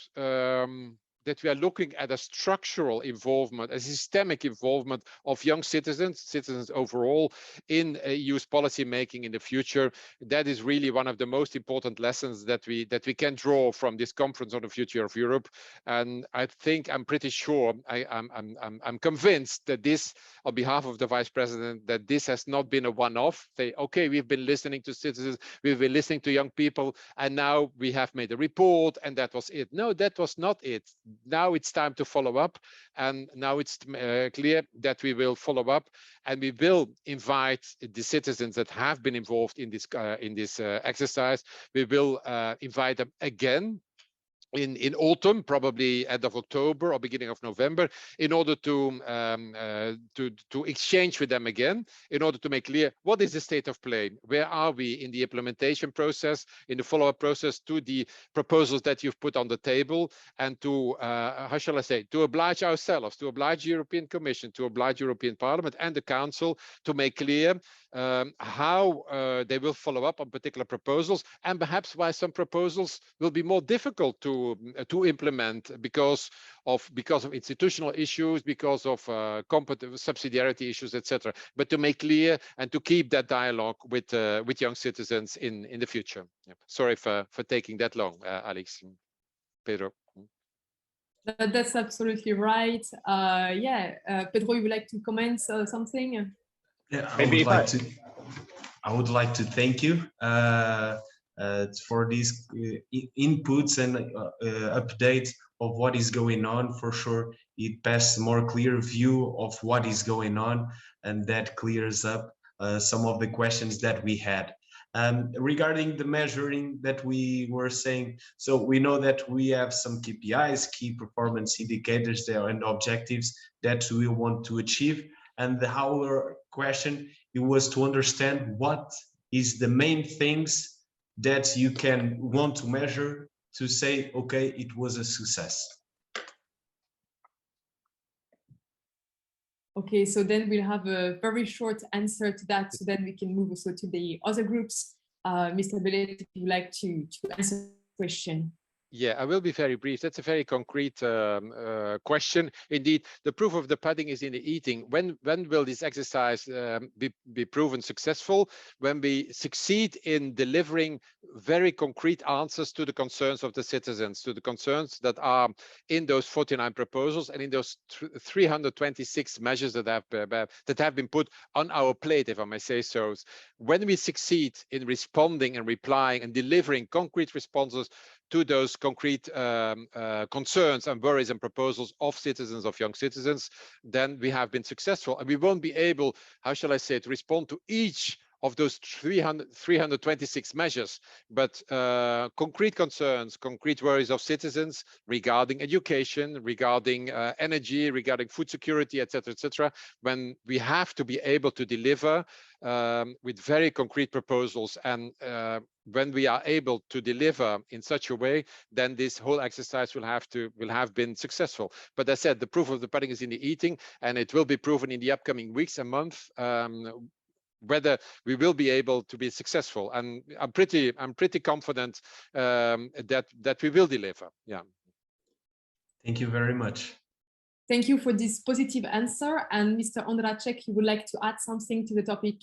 that we are looking at a structural involvement, a systemic involvement of young citizens overall in EU's policy making in the future. That is really one of the most important lessons that we can draw from this conference on the future of Europe. And I think, I'm pretty sure, I'm convinced that this, on behalf of the Vice President, that this has not been a one-off. Okay, we've been listening to citizens, we've been listening to young people, and now we have made a report, and that was it. No, that was not it. Now it's time to follow up, and now it's clear that we will follow up, and we will invite the citizens that have been involved in this exercise. We will invite them again in autumn, probably end of October or beginning of November, in order to exchange with them again, in order to make clear what is the state of play, where are we in the implementation process, in the follow-up process to the proposals that you've put on the table, and to how shall I say, to oblige ourselves, to oblige the European Commission, to oblige European Parliament and the Council, to make clear how they will follow up on particular proposals, and perhaps why some proposals will be more difficult to to implement because of institutional issues, because of subsidiarity issues, etc. But to make clear and to keep that dialogue with young citizens in the future. Yeah. Sorry for taking that long, Alex. Pedro. That's absolutely right. Pedro, you would like to comment something? Yeah, I Maybe would like to thank you for these inputs and updates of what is going on. For sure, it passes a more clear view of what is going on, and that clears up some of the questions that we had. Regarding the measuring that we were saying, so we know that we have some KPIs, key performance indicators there, and objectives that we want to achieve. And our question, it was to understand what is the main things that you can want to measure to say, okay, it was a success. Okay, so then we'll have a very short answer to that, so then we can move also to the other groups. Mr. Bellet, if you would like to answer the question. Yeah, I will be very brief. That's a very concrete question. Indeed, the proof of the pudding is in the eating. When will this exercise be proven successful? When we succeed in delivering very concrete answers to the concerns of the citizens, to the concerns that are in those 49 proposals and in those 326 measures that have been put on our plate, if I may say so. When we succeed in responding and replying and delivering concrete responses to those concrete concerns and worries and proposals of citizens, of young citizens, then we have been successful. And we won't be able, how shall I say, to respond to each of those 326 measures, but concrete concerns, concrete worries of citizens regarding education, regarding energy, regarding food security, etc., when we have to be able to deliver with very concrete proposals, and when we are able to deliver in such a way, then this whole exercise will have been successful. But as I said, the proof of the pudding is in the eating, and it will be proven in the upcoming weeks and months whether we will be able to be successful. And I'm pretty confident that we will deliver. Yeah. Thank you very much. Thank you for this positive answer. And Mr. Ondráček, you would like to add something to the topic,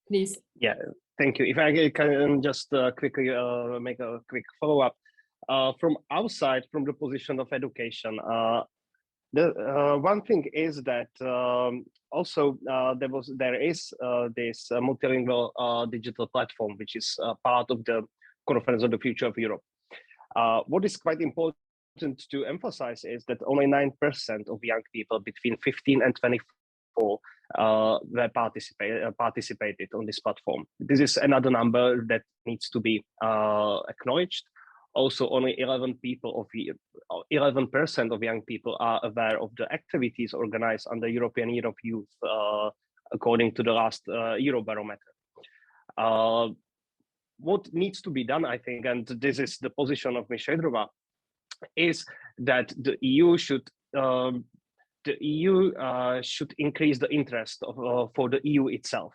please? Yeah, thank you. If I can just quickly make a quick follow-up. From outside, from the position of education, the one thing is that also there is this multilingual digital platform, which is part of the Conference on the Future of Europe. What is quite important to emphasize is that only 9% of young people between 15 and 24 participated on this platform. This is another number that needs to be acknowledged. Also, only 11% of young people are aware of the activities organized under European Year of Youth, according to the last Eurobarometer. What needs to be done, I think, and this is the position of Ms. Šojdrová, is that the EU should increase the interest for the EU itself,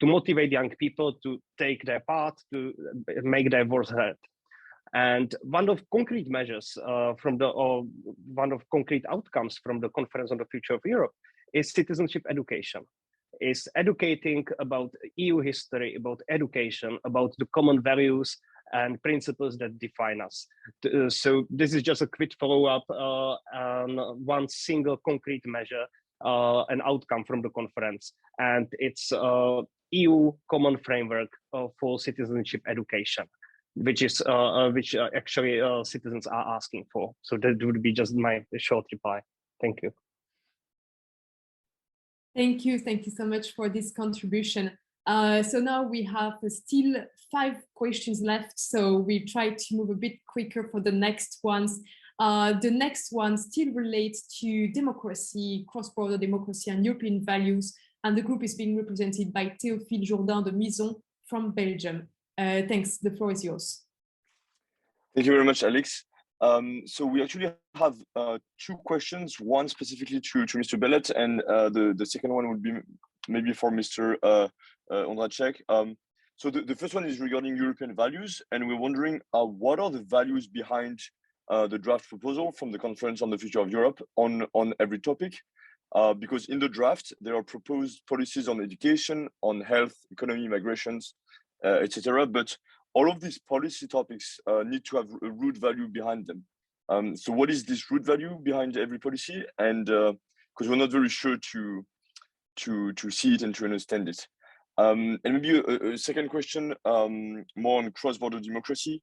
to motivate young people to take their part, to make their voice heard. And one of concrete measures one of concrete outcomes from the Conference on the Future of Europe is citizenship education, is educating about EU history, about education, about the common values and principles that define us. So this is just a quick follow-up on one single concrete measure, an outcome from the conference, and it's EU common framework for citizenship education, which actually citizens are asking for. So that would be just my short reply. Thank you. Thank you so much for this contribution. So now we have still 5 questions left, so we try to move a bit quicker for the next ones. The next one still relates to democracy, cross-border democracy and European values, and the group is being represented by Théophile Jourdain de Mison from Belgium. Thanks, the floor is yours. Thank you very much, Alex. So we actually have 2 questions, one specifically to Mr. Bellet, and the second one would be maybe for Mr. Ondráček. So the first one is regarding European values, and we're wondering what are the values behind the draft proposal from the Conference on the Future of Europe on every topic, because in the draft there are proposed policies on education, on health, economy, migrations, etc. But all of these policy topics need to have a root value behind them. So what is this root value behind every policy? And because we're not very sure to see it and to understand it. And maybe a second question, more on cross-border democracy.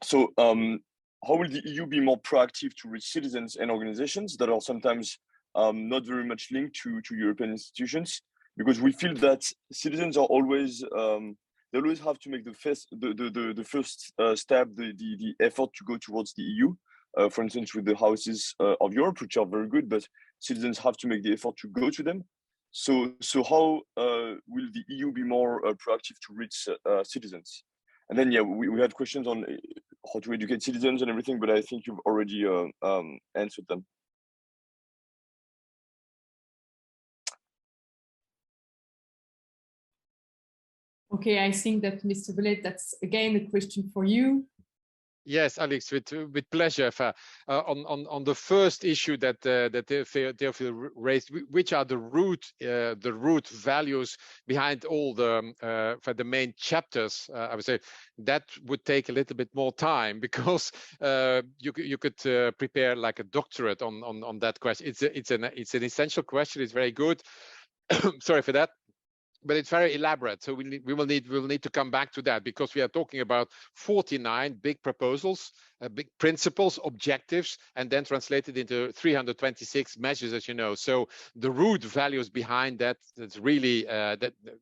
So how will the EU be more proactive to reach citizens and organizations that are sometimes not very much linked to European institutions? Because we feel that citizens are always, they always have to make the first step, the effort to go towards the EU. For instance, with the houses of Europe, which are very good, but citizens have to make the effort to go to them. So how will the EU be more proactive to reach citizens? And then, yeah, we had questions on how to educate citizens and everything, but I think you've already answered them. Okay, I think that Mr. Bellet, that's again a question for you. Yes, Alex, with pleasure. On the first issue that Theophile raised, which are the root values behind all the main chapters, I would say that would take a little bit more time, because you could prepare like a doctorate on that question. It's an essential question. It's very good. Sorry for that. But it's very elaborate, so we will need to come back to that, because we are talking about 49 big proposals, big principles, objectives, and then translated into 326 measures, as you know. So the root values behind that's really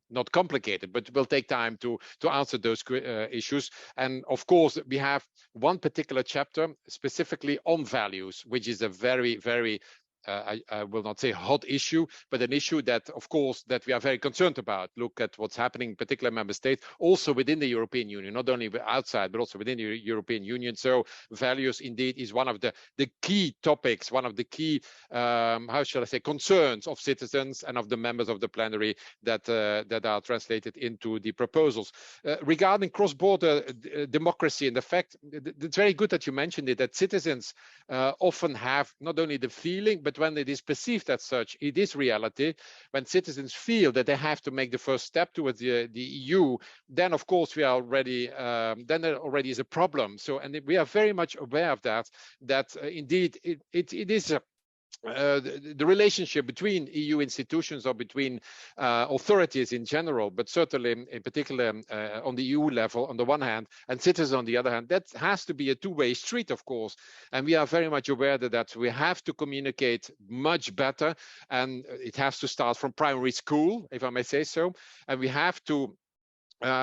not complicated, but it will take time to answer those issues. And of course, we have one particular chapter specifically on values, which is a very, very I will not say hot issue, but an issue that, of course, that we are very concerned about. Look at what's happening in particular member states, also within the European Union, not only outside, but also within the European Union. So values indeed is one of the key topics, one of the key, how shall I say, concerns of citizens and of the members of the plenary that are translated into the proposals. Regarding cross-border democracy and the fact, it's very good that you mentioned it, that citizens often have not only the feeling, but when it is perceived as such, it is reality. When citizens feel that they have to make the first step towards the EU, then of course we are already, then there already is a problem. So, and we are very much aware of that indeed it is the relationship between EU institutions or between authorities in general, but certainly in particular on the EU level on the one hand, and citizens on the other hand, that has to be a two-way street, of course. And we are very much aware that we have to communicate much better, and it has to start from primary school, if I may say so, and we have to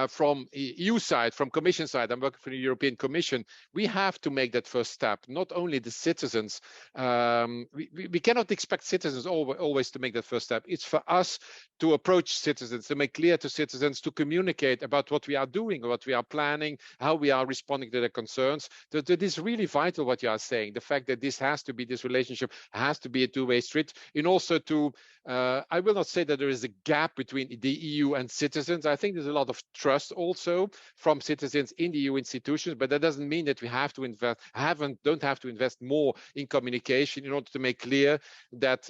from EU side, from Commission side, I'm working for the European Commission, we have to make that first step. Not only the citizens, we cannot expect citizens always to make that first step. It's for us to approach citizens, to make clear to citizens, to communicate about what we are doing, what we are planning, how we are responding to their concerns. That it is really vital what you are saying. The fact that this relationship has to be a two-way street. And also to, I will not say that there is a gap between the EU and citizens. I think there's a lot of trust also from citizens in the EU institutions, but that doesn't mean that we have to don't have to invest more in communication in order to make clear that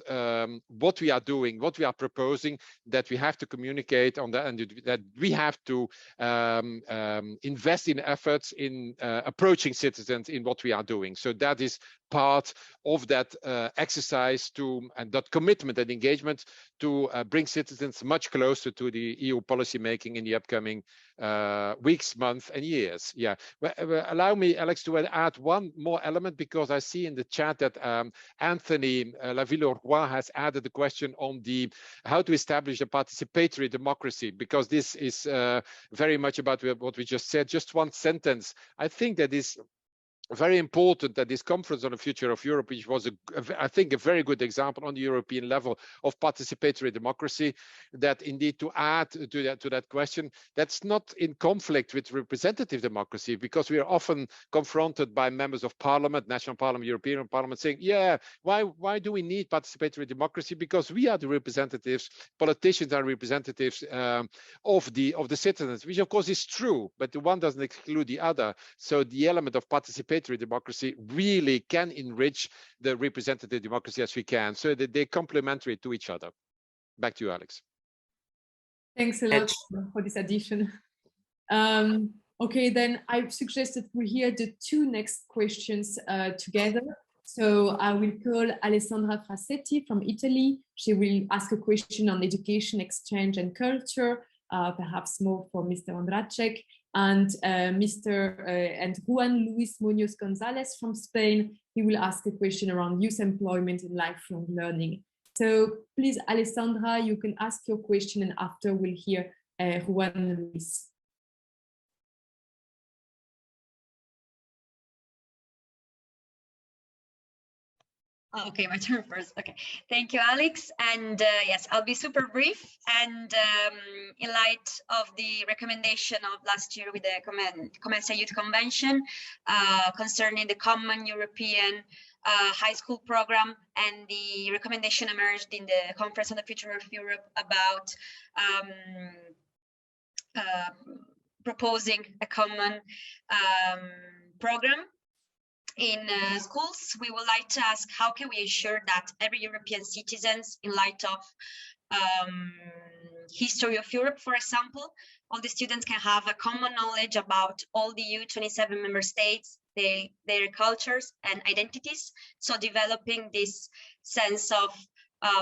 what we are doing, what we are proposing, that we have to communicate on that, and that we have to invest in efforts in approaching citizens in what we are doing. So that is part of that exercise and that commitment and engagement to bring citizens much closer to the EU policy making in the upcoming weeks, months, and years. Yeah, allow me, Alex, to add one more element, because I see in the chat that Anthony Laville-Roy has added the question on how to establish a participatory democracy, because this is very much about what we just said. Just one sentence. I think that is very important that this conference on the future of Europe, which was, I think, a very good example on the European level of participatory democracy, that indeed to add to that question, that's not in conflict with representative democracy, because we are often confronted by members of parliament, national parliament, European parliament, saying, yeah, why do we need participatory democracy? Because we are the representatives, politicians are representatives of the citizens, which of course is true, but the one doesn't exclude the other. So the element of participatory participatory democracy really can enrich the representative democracy as we can, so that they're complementary to each other. Back to you, Alex. Thanks a lot for this addition. Okay, then I suggested we hear the two next questions together. So I will call Alessandra Frassetti from Italy. She will ask a question on education, exchange, and culture, perhaps more for Mr. Konrad-Adenauer, and Juan Luis Munoz Gonzalez from Spain. He will ask a question around youth employment and lifelong learning. So please, Alessandra, you can ask your question, and after we'll hear Juan Luis. Okay, my turn first. Okay, thank you, Alex. And yes, I'll be super brief. And in light of the recommendation of last year with the COMECE Youth Convention concerning the Common European High School Program, and the recommendation emerged in the Conference on the Future of Europe about proposing a common program in schools, we would like to ask, how can we ensure that every European citizens, in light of history of Europe, for example, all the students can have a common knowledge about all the EU 27 member states, their cultures and identities. So developing this sense of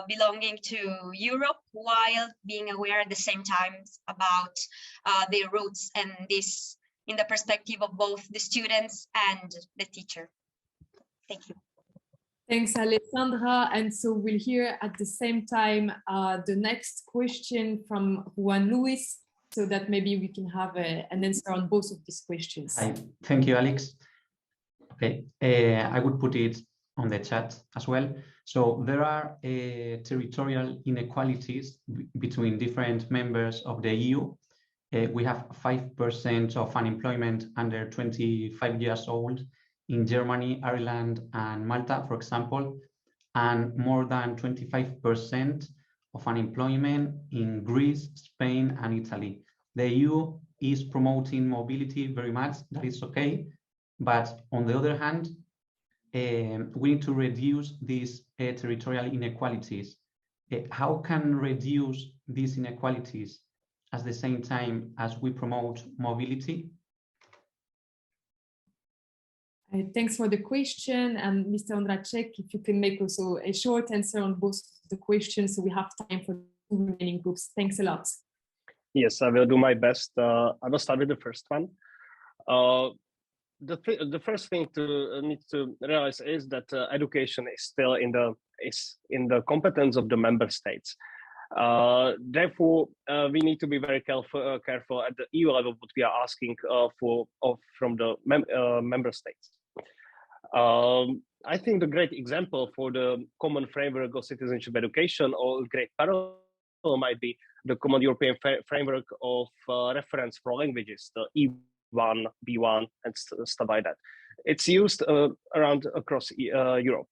belonging to Europe, while being aware at the same time about their roots, and this in the perspective of both the students and the teacher. Thank you. Thanks, Alessandra. And so we'll hear at the same time the next question from Juan Luis, so that maybe we can have an answer on both of these questions. Hi. Thank you, Alex. Okay, I would put it on the chat as well. So there are territorial inequalities between different members of the EU. We have 5% of unemployment under 25 years old in Germany, Ireland, and Malta, for example, and more than 25% of unemployment in Greece, Spain, and Italy. The EU is promoting mobility very much, that is okay, but on the other hand, we need to reduce these territorial inequalities. How can reduce these inequalities at the same time as we promote mobility? Thanks for the question. And Mr. Konrad-Adenauer, if you can make also a short answer on both the questions, so we have time for the remaining groups. Thanks a lot. Yes, I will do my best. I will start with the first one. The first thing to need to realize is that education is still in the competence of the member states. Therefore, we need to be very careful at the EU level what we are asking from the member states. I think the great example for the common framework of citizenship education, or great parallel, might be the common European framework of reference for languages, the E1, B1, and stuff like that. It's used around across Europe.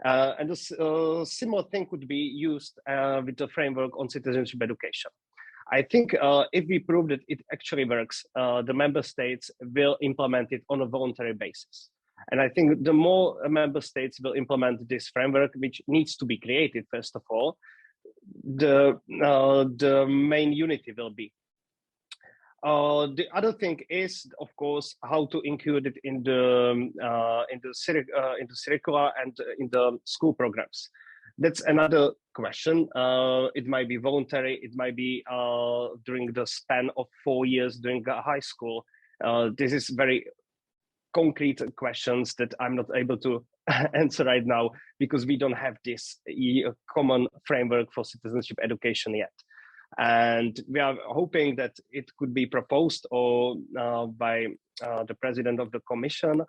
And a similar thing could be used with the framework on citizenship education. I think if we prove that it actually works, the member states will implement it on a voluntary basis. And I think the more member states will implement this framework, which needs to be created, first of all, the main unity will be. The other thing is, of course, how to include it in the curricula and in the school programs. That's another question. It might be voluntary. It might be during the span of 4 years during high school. This is very concrete questions that I'm not able to answer right now, because we don't have this common framework for citizenship education yet. And we are hoping that it could be proposed or by the president of the commission,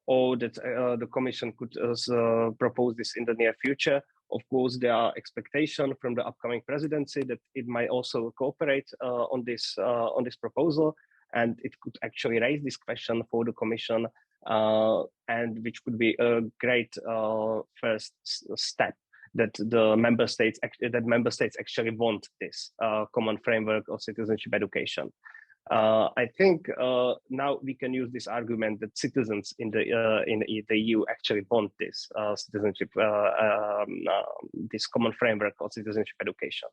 or that the commission could propose this in the near future. Of course, there are expectations from the upcoming presidency that it might also cooperate on this proposal, and it could actually raise this question for the commission, and which could be a great first step that the member states actually want this common framework of citizenship education. I think now we can use this argument that citizens in the EU actually want this citizenship, this common framework of citizenship education.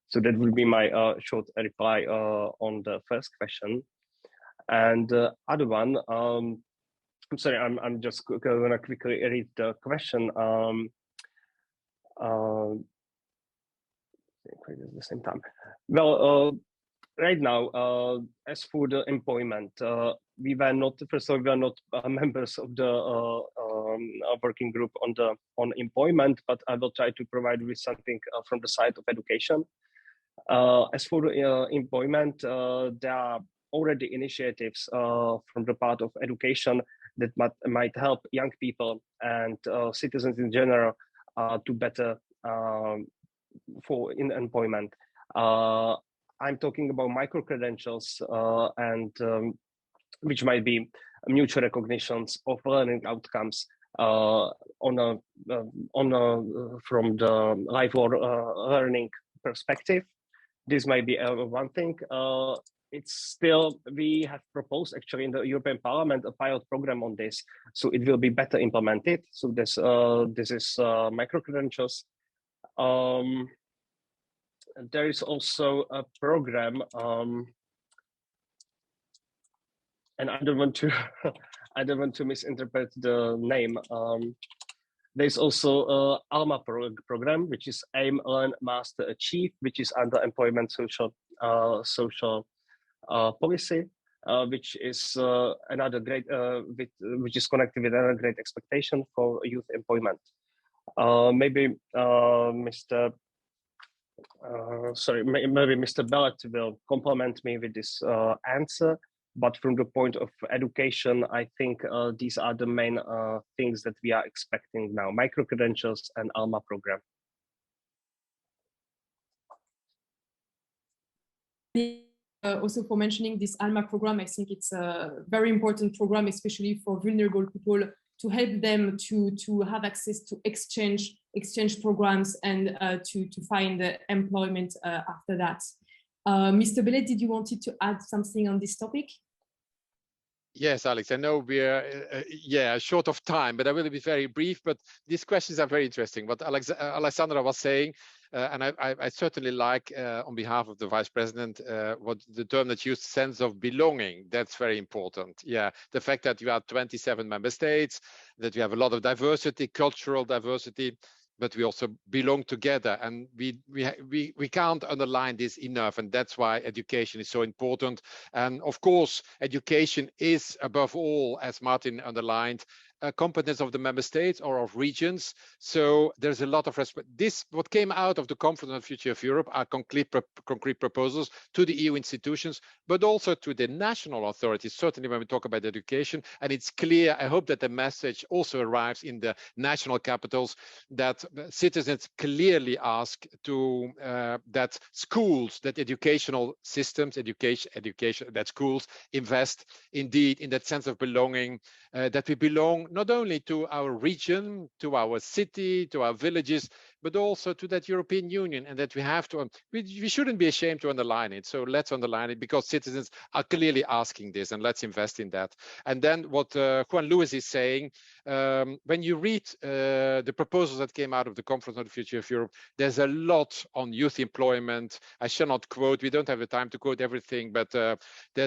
So that will be my short reply on the first question. And other one, I'm sorry, I'm just gonna quickly read the question. At the same time. Well, right now, as for the employment, we were not, first of all, we are not members of the working group on employment, but I will try to provide with something from the side of education. As for employment, there are already initiatives from the part of education that might help young people and citizens in general to better in employment. I'm talking about micro-credentials and which might be mutual recognitions of learning outcomes from the lifelong learning perspective. This might be one thing. It's still, we have proposed actually in the European Parliament a pilot program on this, so it will be better implemented. So this is micro-credentials. There is also a program, and I don't want to I don't want to misinterpret the name. There's also ALMA program, which is Aim, Learn, Master, Achieve, which is under employment social policy, which is another great, which is connected with another great expectation for youth employment. Maybe maybe Mr. Bellet will complement me with this answer. But from the point of education, I think these are the main things that we are expecting now: micro-credentials and ALMA program. Also for mentioning this ALMA program, I think it's a very important program, especially for vulnerable people, to help them to have access to exchange programs and to find employment after that. Mr. Bellet, did you wanted to add something on this topic? Yes, Alex, I know we're short of time, but I will be very brief. But these questions are very interesting. What Alessandra was saying, and I certainly like, on behalf of the Vice President, what the term that used, sense of belonging. That's very important. Yeah, the fact that you have 27 member states, that you have a lot of diversity, cultural diversity, but we also belong together, and we can't underline this enough, and that's why education is so important. And of course, education is above all, as Martin underlined, a competence of the member states or of regions. So there's a lot of respect. What came out of the Conference on the Future of Europe are concrete proposals to the EU institutions, but also to the national authorities, certainly when we talk about education. And it's clear, I hope that the message also arrives in the national capitals, that citizens clearly ask to that schools, that educational systems, education, that schools invest indeed in that sense of belonging, that we belong not only to our region, to our city, to our villages, but also to that European Union, and that we have to, we shouldn't be ashamed to underline it. So let's underline it, because citizens are clearly asking this, and let's invest in that. And then what Juan Luis is saying, when you read the proposals that came out of the Conference on the Future of Europe, there's a lot on youth employment. I shall not quote, we don't have the time to quote everything, but there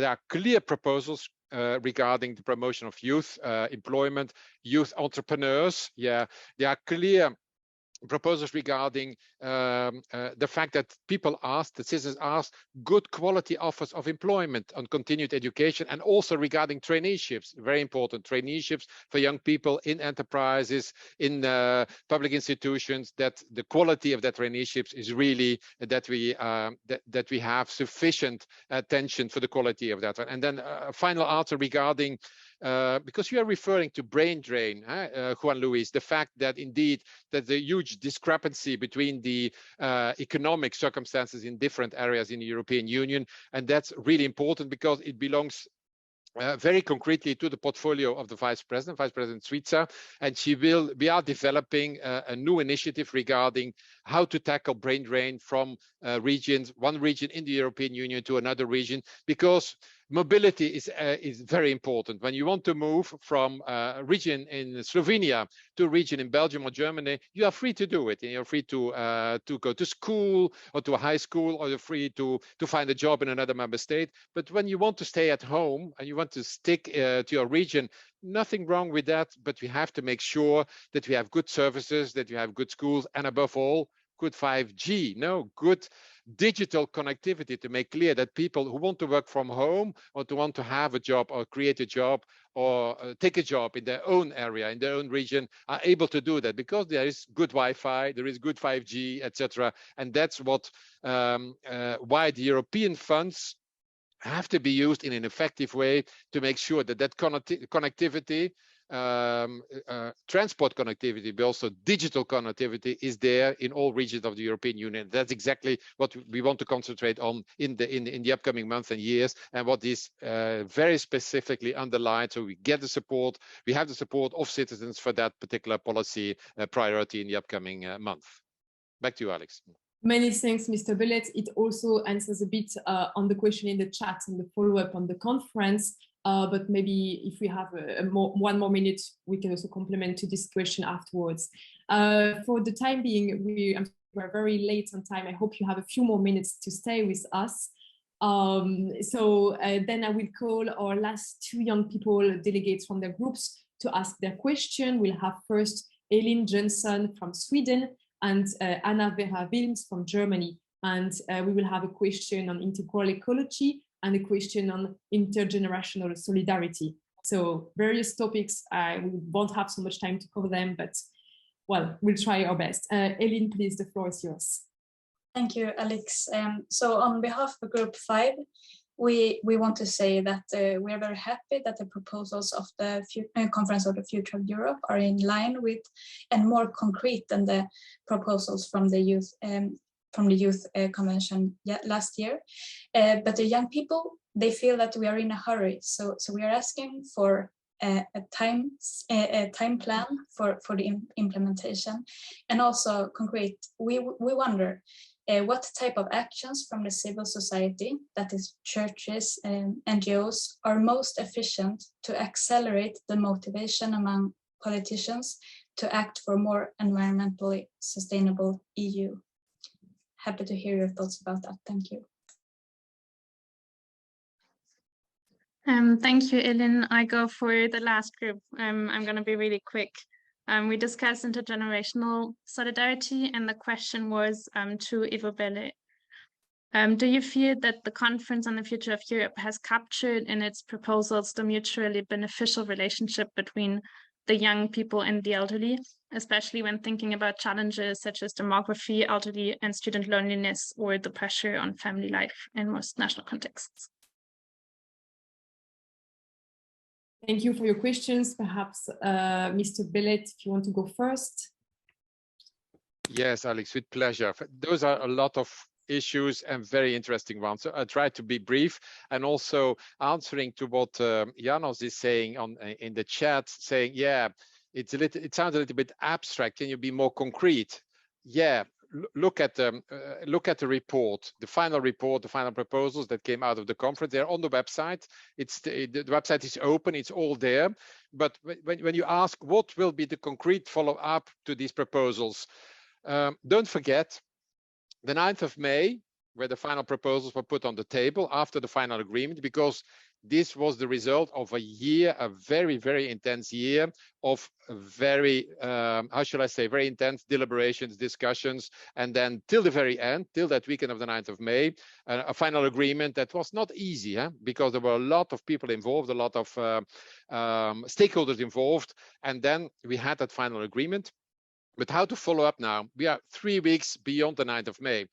are clear proposals regarding the promotion of youth employment, youth entrepreneurs. Yeah, there are clear proposals regarding the fact that citizens ask good quality offers of employment on continued education, and also regarding traineeships, very important, traineeships for young people in enterprises, in public institutions, that the quality of that traineeships is really that we have sufficient attention for the quality of that. And then a final answer regarding, because you are referring to brain drain, Juan Luis, the fact that indeed that the huge discrepancy between the economic circumstances in different areas in the European Union, and that's really important because it belongs very concretely to the portfolio of the Vice President Switzer, and we are developing a new initiative regarding how to tackle brain drain from one region in the European Union to another region, because mobility is very important. When you want to move from a region in Slovenia to a region in Belgium or Germany, you are free to do it. And you're free to go to school or to a high school, or you're free to find a job in another member state. But when you want to stay at home and you want to stick to your region, nothing wrong with that. But we have to make sure that we have good services, that we have good schools, and above all, good 5G, good digital connectivity, to make clear that people who want to work from home or to want to have a job or create a job or take a job in their own area, in their own region, are able to do that, because there is good Wi-Fi, there is good 5G, etc. And that's what why the European funds have to be used in an effective way to make sure that connectivity, transport connectivity, but also digital connectivity is there in all regions of the European Union. That's exactly what we want to concentrate on in the upcoming months and years, and what is very specifically underlined. So we get the support, we have the support of citizens for that particular policy priority in the upcoming month. Back to you, Alex. Many thanks, Mr. Bellet. It also answers a bit on the question in the chat and the follow-up on the conference. But maybe if we have one more minute, we can also complement to this question afterwards. For the time being, we're very late on time. I hope you have a few more minutes to stay with us. Then I will call our last two young people, delegates from their groups, to ask their question. We'll have first Elin Jönsson from Sweden and Anna Vera Wilms from Germany. And we will have a question on integral ecology and a question on intergenerational solidarity. So various topics, we won't have so much time to cover them, but well, we'll try our best. Elin, please, the floor is yours. Thank you, Alex. So on behalf of Group 5, we want to say that we are very happy that the proposals of the Conference of the Future of Europe are in line with and more concrete than the proposals from the Youth Convention last year. But the young people, they feel that we are in a hurry. So we are asking for a time plan for the implementation, and also concrete. We wonder what type of actions from the civil society, that is churches and NGOs, are most efficient to accelerate the motivation among politicians to act for more environmentally sustainable EU. Happy to hear your thoughts about that. Thank you. Thank you, Elin. I go for the last group. I'm going to be really quick. We discussed intergenerational solidarity, and the question was to Ivo Bellet. Do you feel that the Conference on the Future of Europe has captured in its proposals the mutually beneficial relationship between the young people and the elderly, especially when thinking about challenges such as demography, elderly and student loneliness, or the pressure on family life in most national contexts? Thank you for your questions. Perhaps Mr. Bellet, if you want to go first. Yes, Alex, with pleasure. Those are a lot of issues and very interesting ones. So I'll try to be brief, and also answering to what Janos is saying in the chat, saying, yeah, it sounds a little bit abstract. Can you be more concrete? Yeah. Look at the report, the final proposals that came out of the conference. They're on the website. The website is open, it's all there. But when you ask what will be the concrete follow-up to these proposals, don't forget the 9th of May, where the final proposals were put on the table after the final agreement, because this was the result of a year, a very, very intense year of very, how shall I say, very intense deliberations, discussions, and then till the very end, till that weekend of the 9th of May, a final agreement that was not easy, because there were a lot of people involved, a lot of stakeholders involved, and then we had that final agreement. But how to follow up now? We are 3 weeks beyond the 9th of May.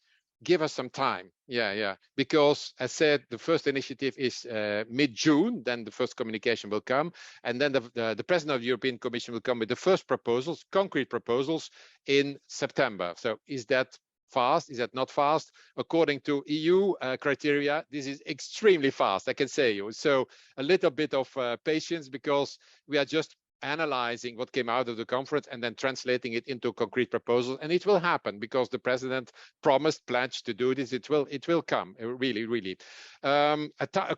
Give us some time. Yeah. Because as said, the first initiative is mid-June, then the first communication will come. And then the President of the European Commission will come with the first proposals, concrete proposals, in September. So is that fast? Is that not fast? According to EU criteria, this is extremely fast, I can say you. So a little bit of patience, because we are just analyzing what came out of the conference and then translating it into a concrete proposal. And it will happen because the president promised, pledged to do this. It will come, really, really. A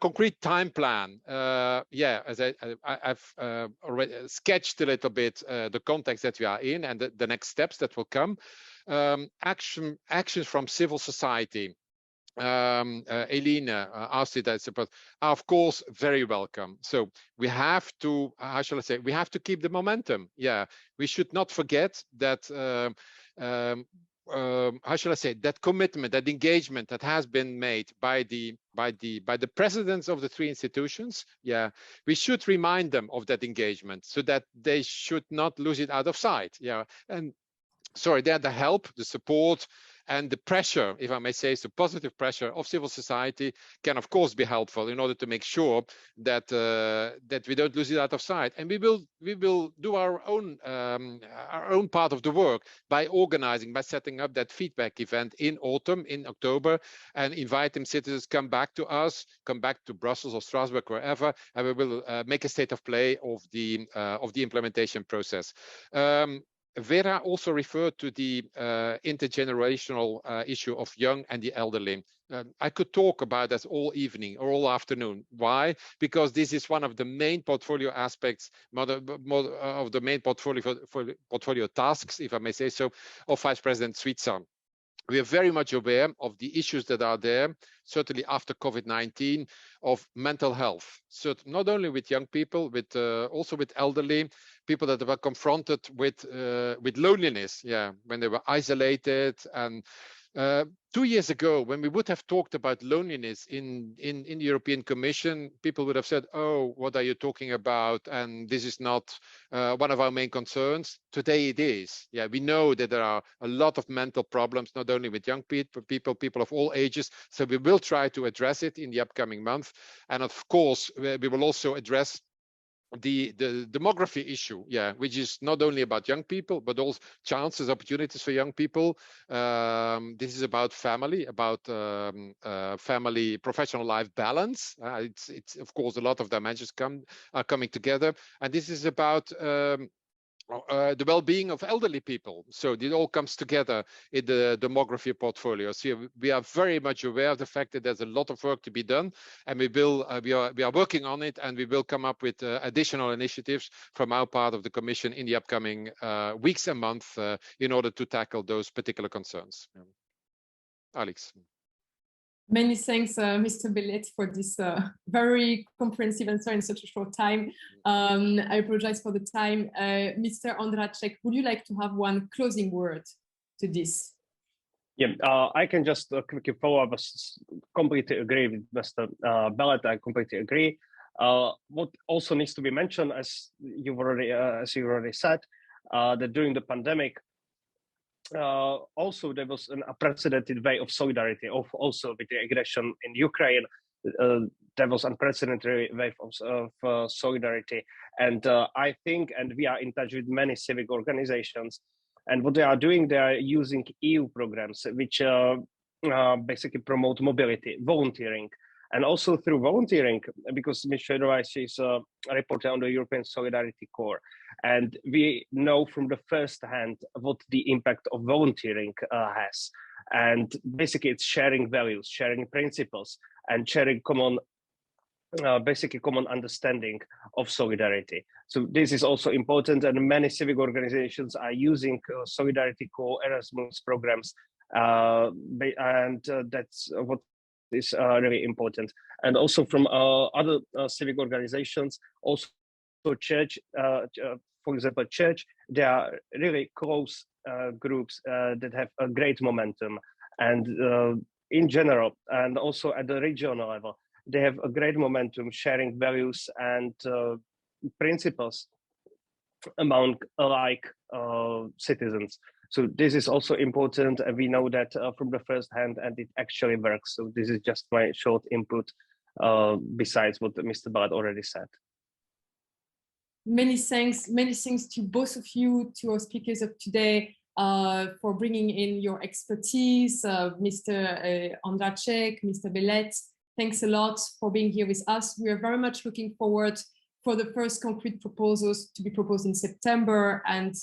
concrete time plan. Yeah, as I've already sketched a little bit the context that we are in and the next steps that will come. Actions from civil society. Eileen asked it, I suppose, are of course very welcome. So we have to, how shall I say, we have to keep the momentum. Yeah, we should not forget that, how shall I say, that commitment, that engagement that has been made by the presidents of the three institutions. Yeah, we should remind them of that engagement so that they should not lose it out of sight. Yeah, and sorry, they're the help, the support, and the pressure, if I may say so, positive pressure of civil society can, of course, be helpful in order to make sure that that we don't lose it out of sight. And we will do our own part of the work by organizing, by setting up that feedback event in autumn, in October, and inviting citizens come back to us, come back to Brussels or Strasbourg, wherever, and we will make a state of play of the implementation process. Vera also referred to the intergenerational issue of young and the elderly. I could talk about that all evening or all afternoon. Why? Because this is one of the main portfolio aspects, of the main portfolio tasks, if I may say so, of Vice President Suiza. We are very much aware of the issues that are there, certainly after COVID-19, of mental health. So not only with young people, but also with elderly people that were confronted with loneliness, yeah, when they were isolated. And 2 years ago, when we would have talked about loneliness in the European Commission, people would have said, oh, what are you talking about? And this is not one of our main concerns. Today it is. Yeah, we know that there are a lot of mental problems, not only with young people, people of all ages. So we will try to address it in the upcoming month. And of course, we will also address the demography issue, yeah, which is not only about young people, but also chances, opportunities for young people. This is about family, family, professional life balance. It's of course a lot of dimensions are coming together, and this is about the well-being of elderly people. So it all comes together in the demography portfolio. So we are very much aware of the fact that there's a lot of work to be done, and we are working on it, and we will come up with additional initiatives from our part of the Commission in the upcoming weeks and months in order to tackle those particular concerns. Alex. Many thanks, Mr. Bellet, for this very comprehensive answer in such a short time. I apologize for the time. Mr. Ondracek, would you like to have one closing word to this? Yeah, I can just quickly follow up. I completely agree with Mr. Bellet. I completely agree. What also needs to be mentioned, as you already said, that during the pandemic, also there was an unprecedented way of solidarity, also with the aggression in Ukraine. There was unprecedented wave of solidarity, and I think, and we are in touch with many civic organizations, and what they are doing, they are using EU programs which basically promote mobility, volunteering, and also through volunteering, because Ms. Shedrovich is a reporter on the European Solidarity Corps, and we know from the first hand what the impact of volunteering has. And basically it's sharing values, sharing principles, and sharing common understanding of solidarity. So this is also important, and many civic organizations are using Solidarity Corps Erasmus programs, and that's what is really important. And also from other civic organizations, also church, for example, church, they are really close groups that have a great momentum, and in general, and also at the regional level, they have a great momentum, sharing values and principles among alike citizens. So this is also important, and we know that from the first hand, and it actually works. So this is just my short input besides what Mr. Bellet already said. Many thanks to both of you, to our speakers of today, for bringing in your expertise, Mr. Ondracek, Mr. Bellet. Thanks a lot for being here with us. We are very much looking forward for the first concrete proposals to be proposed in September. And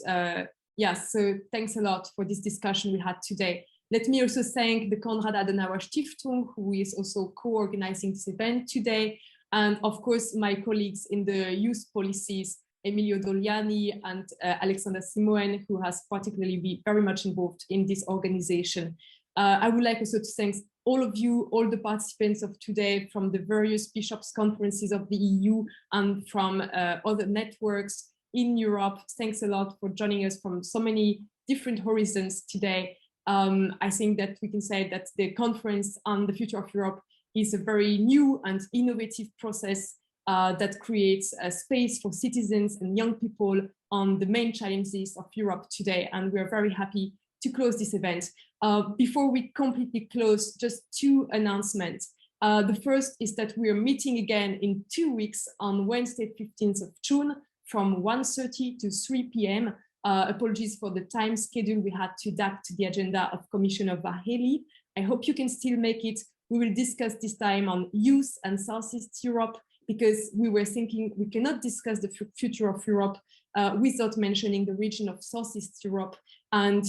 yeah, so thanks a lot for this discussion we had today. Let me also thank the Konrad-Adenauer-Stiftung, who is also co-organizing this event today. And of course, my colleagues in the youth policies, Emilio Doliani and Alexander Simoen, who has particularly been very much involved in this organization. I would like also to thank all of you, all the participants of today from the various bishops' conferences of the EU and from other networks in Europe. Thanks a lot for joining us from so many different horizons today. I think that we can say that the conference on the future of Europe is a very new and innovative process that creates a space for citizens and young people on the main challenges of Europe today. And we are very happy to close this event. Before we completely close, just two announcements. The first is that we are meeting again in 2 weeks on Wednesday, 15th of June from 1:30 to 3 p.m. Apologies for the time schedule. We had to adapt to the agenda of Commissioner Várhelyi. I hope you can still make it. We will discuss this time on youth and Southeast Europe, because we were thinking we cannot discuss the future of Europe without mentioning the region of Southeast Europe and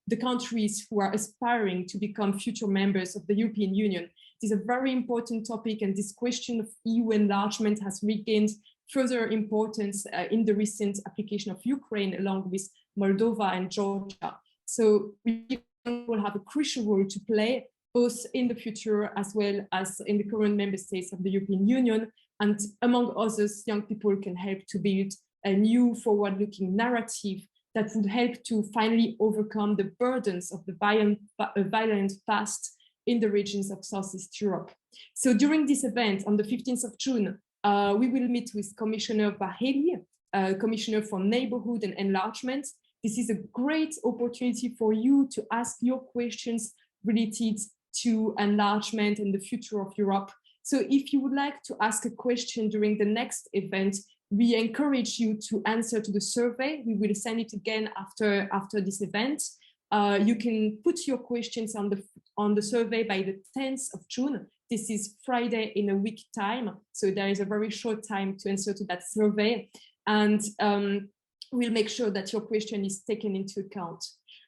the countries who are aspiring to become future members of the European Union. It is a very important topic, and this question of EU enlargement has regained further importance in the recent application of Ukraine, along with Moldova and Georgia. So we will have a crucial role to play, both in the future as well as in the current member states of the European Union. And among others, young people can help to build a new forward-looking narrative that would help to finally overcome the burdens of the violent past in the regions of Southeast Europe. So during this event on the 15th of June, we will meet with Commissioner Várhelyi, Commissioner for Neighborhood and Enlargement. This is a great opportunity for you to ask your questions related to enlargement and the future of Europe. So if you would like to ask a question during the next event, we encourage you to answer to the survey. We will send it again after this event. You can put your questions on the survey by the 10th of June. This is Friday in a week time. So there is a very short time to answer to that survey. And we'll make sure that your question is taken into account.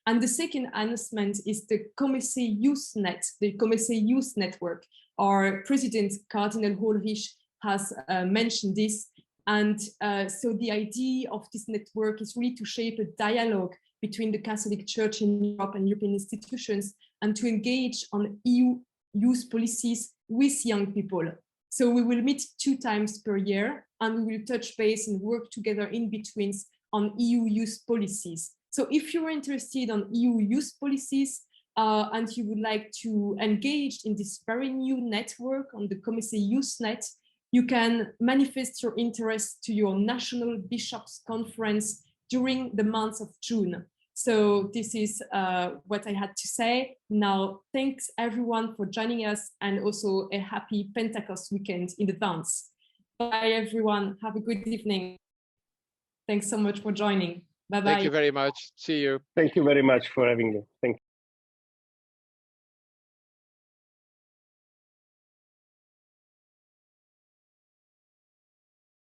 And the second announcement is the COMECE Youth Net, the COMECE Youth Network. Our president, Cardinal Ulrich, has mentioned this. And so the idea of this network is really to shape a dialogue between the Catholic Church in Europe and European institutions, and to engage on EU youth policies with young people. So we will meet 2 times per year, and we will touch base and work together in between on EU youth policies. So if you're interested on EU youth policies and you would like to engage in this very new network on the COMECE Youth Net, you can manifest your interest to your National Bishops' Conference during the month of June. So this is what I had to say. Now, thanks everyone for joining us, and also a happy Pentecost weekend in advance. Bye everyone, have a good evening. Thanks so much for joining. Bye-bye. Thank you very much. See you. Thank you very much for having me. Thank you.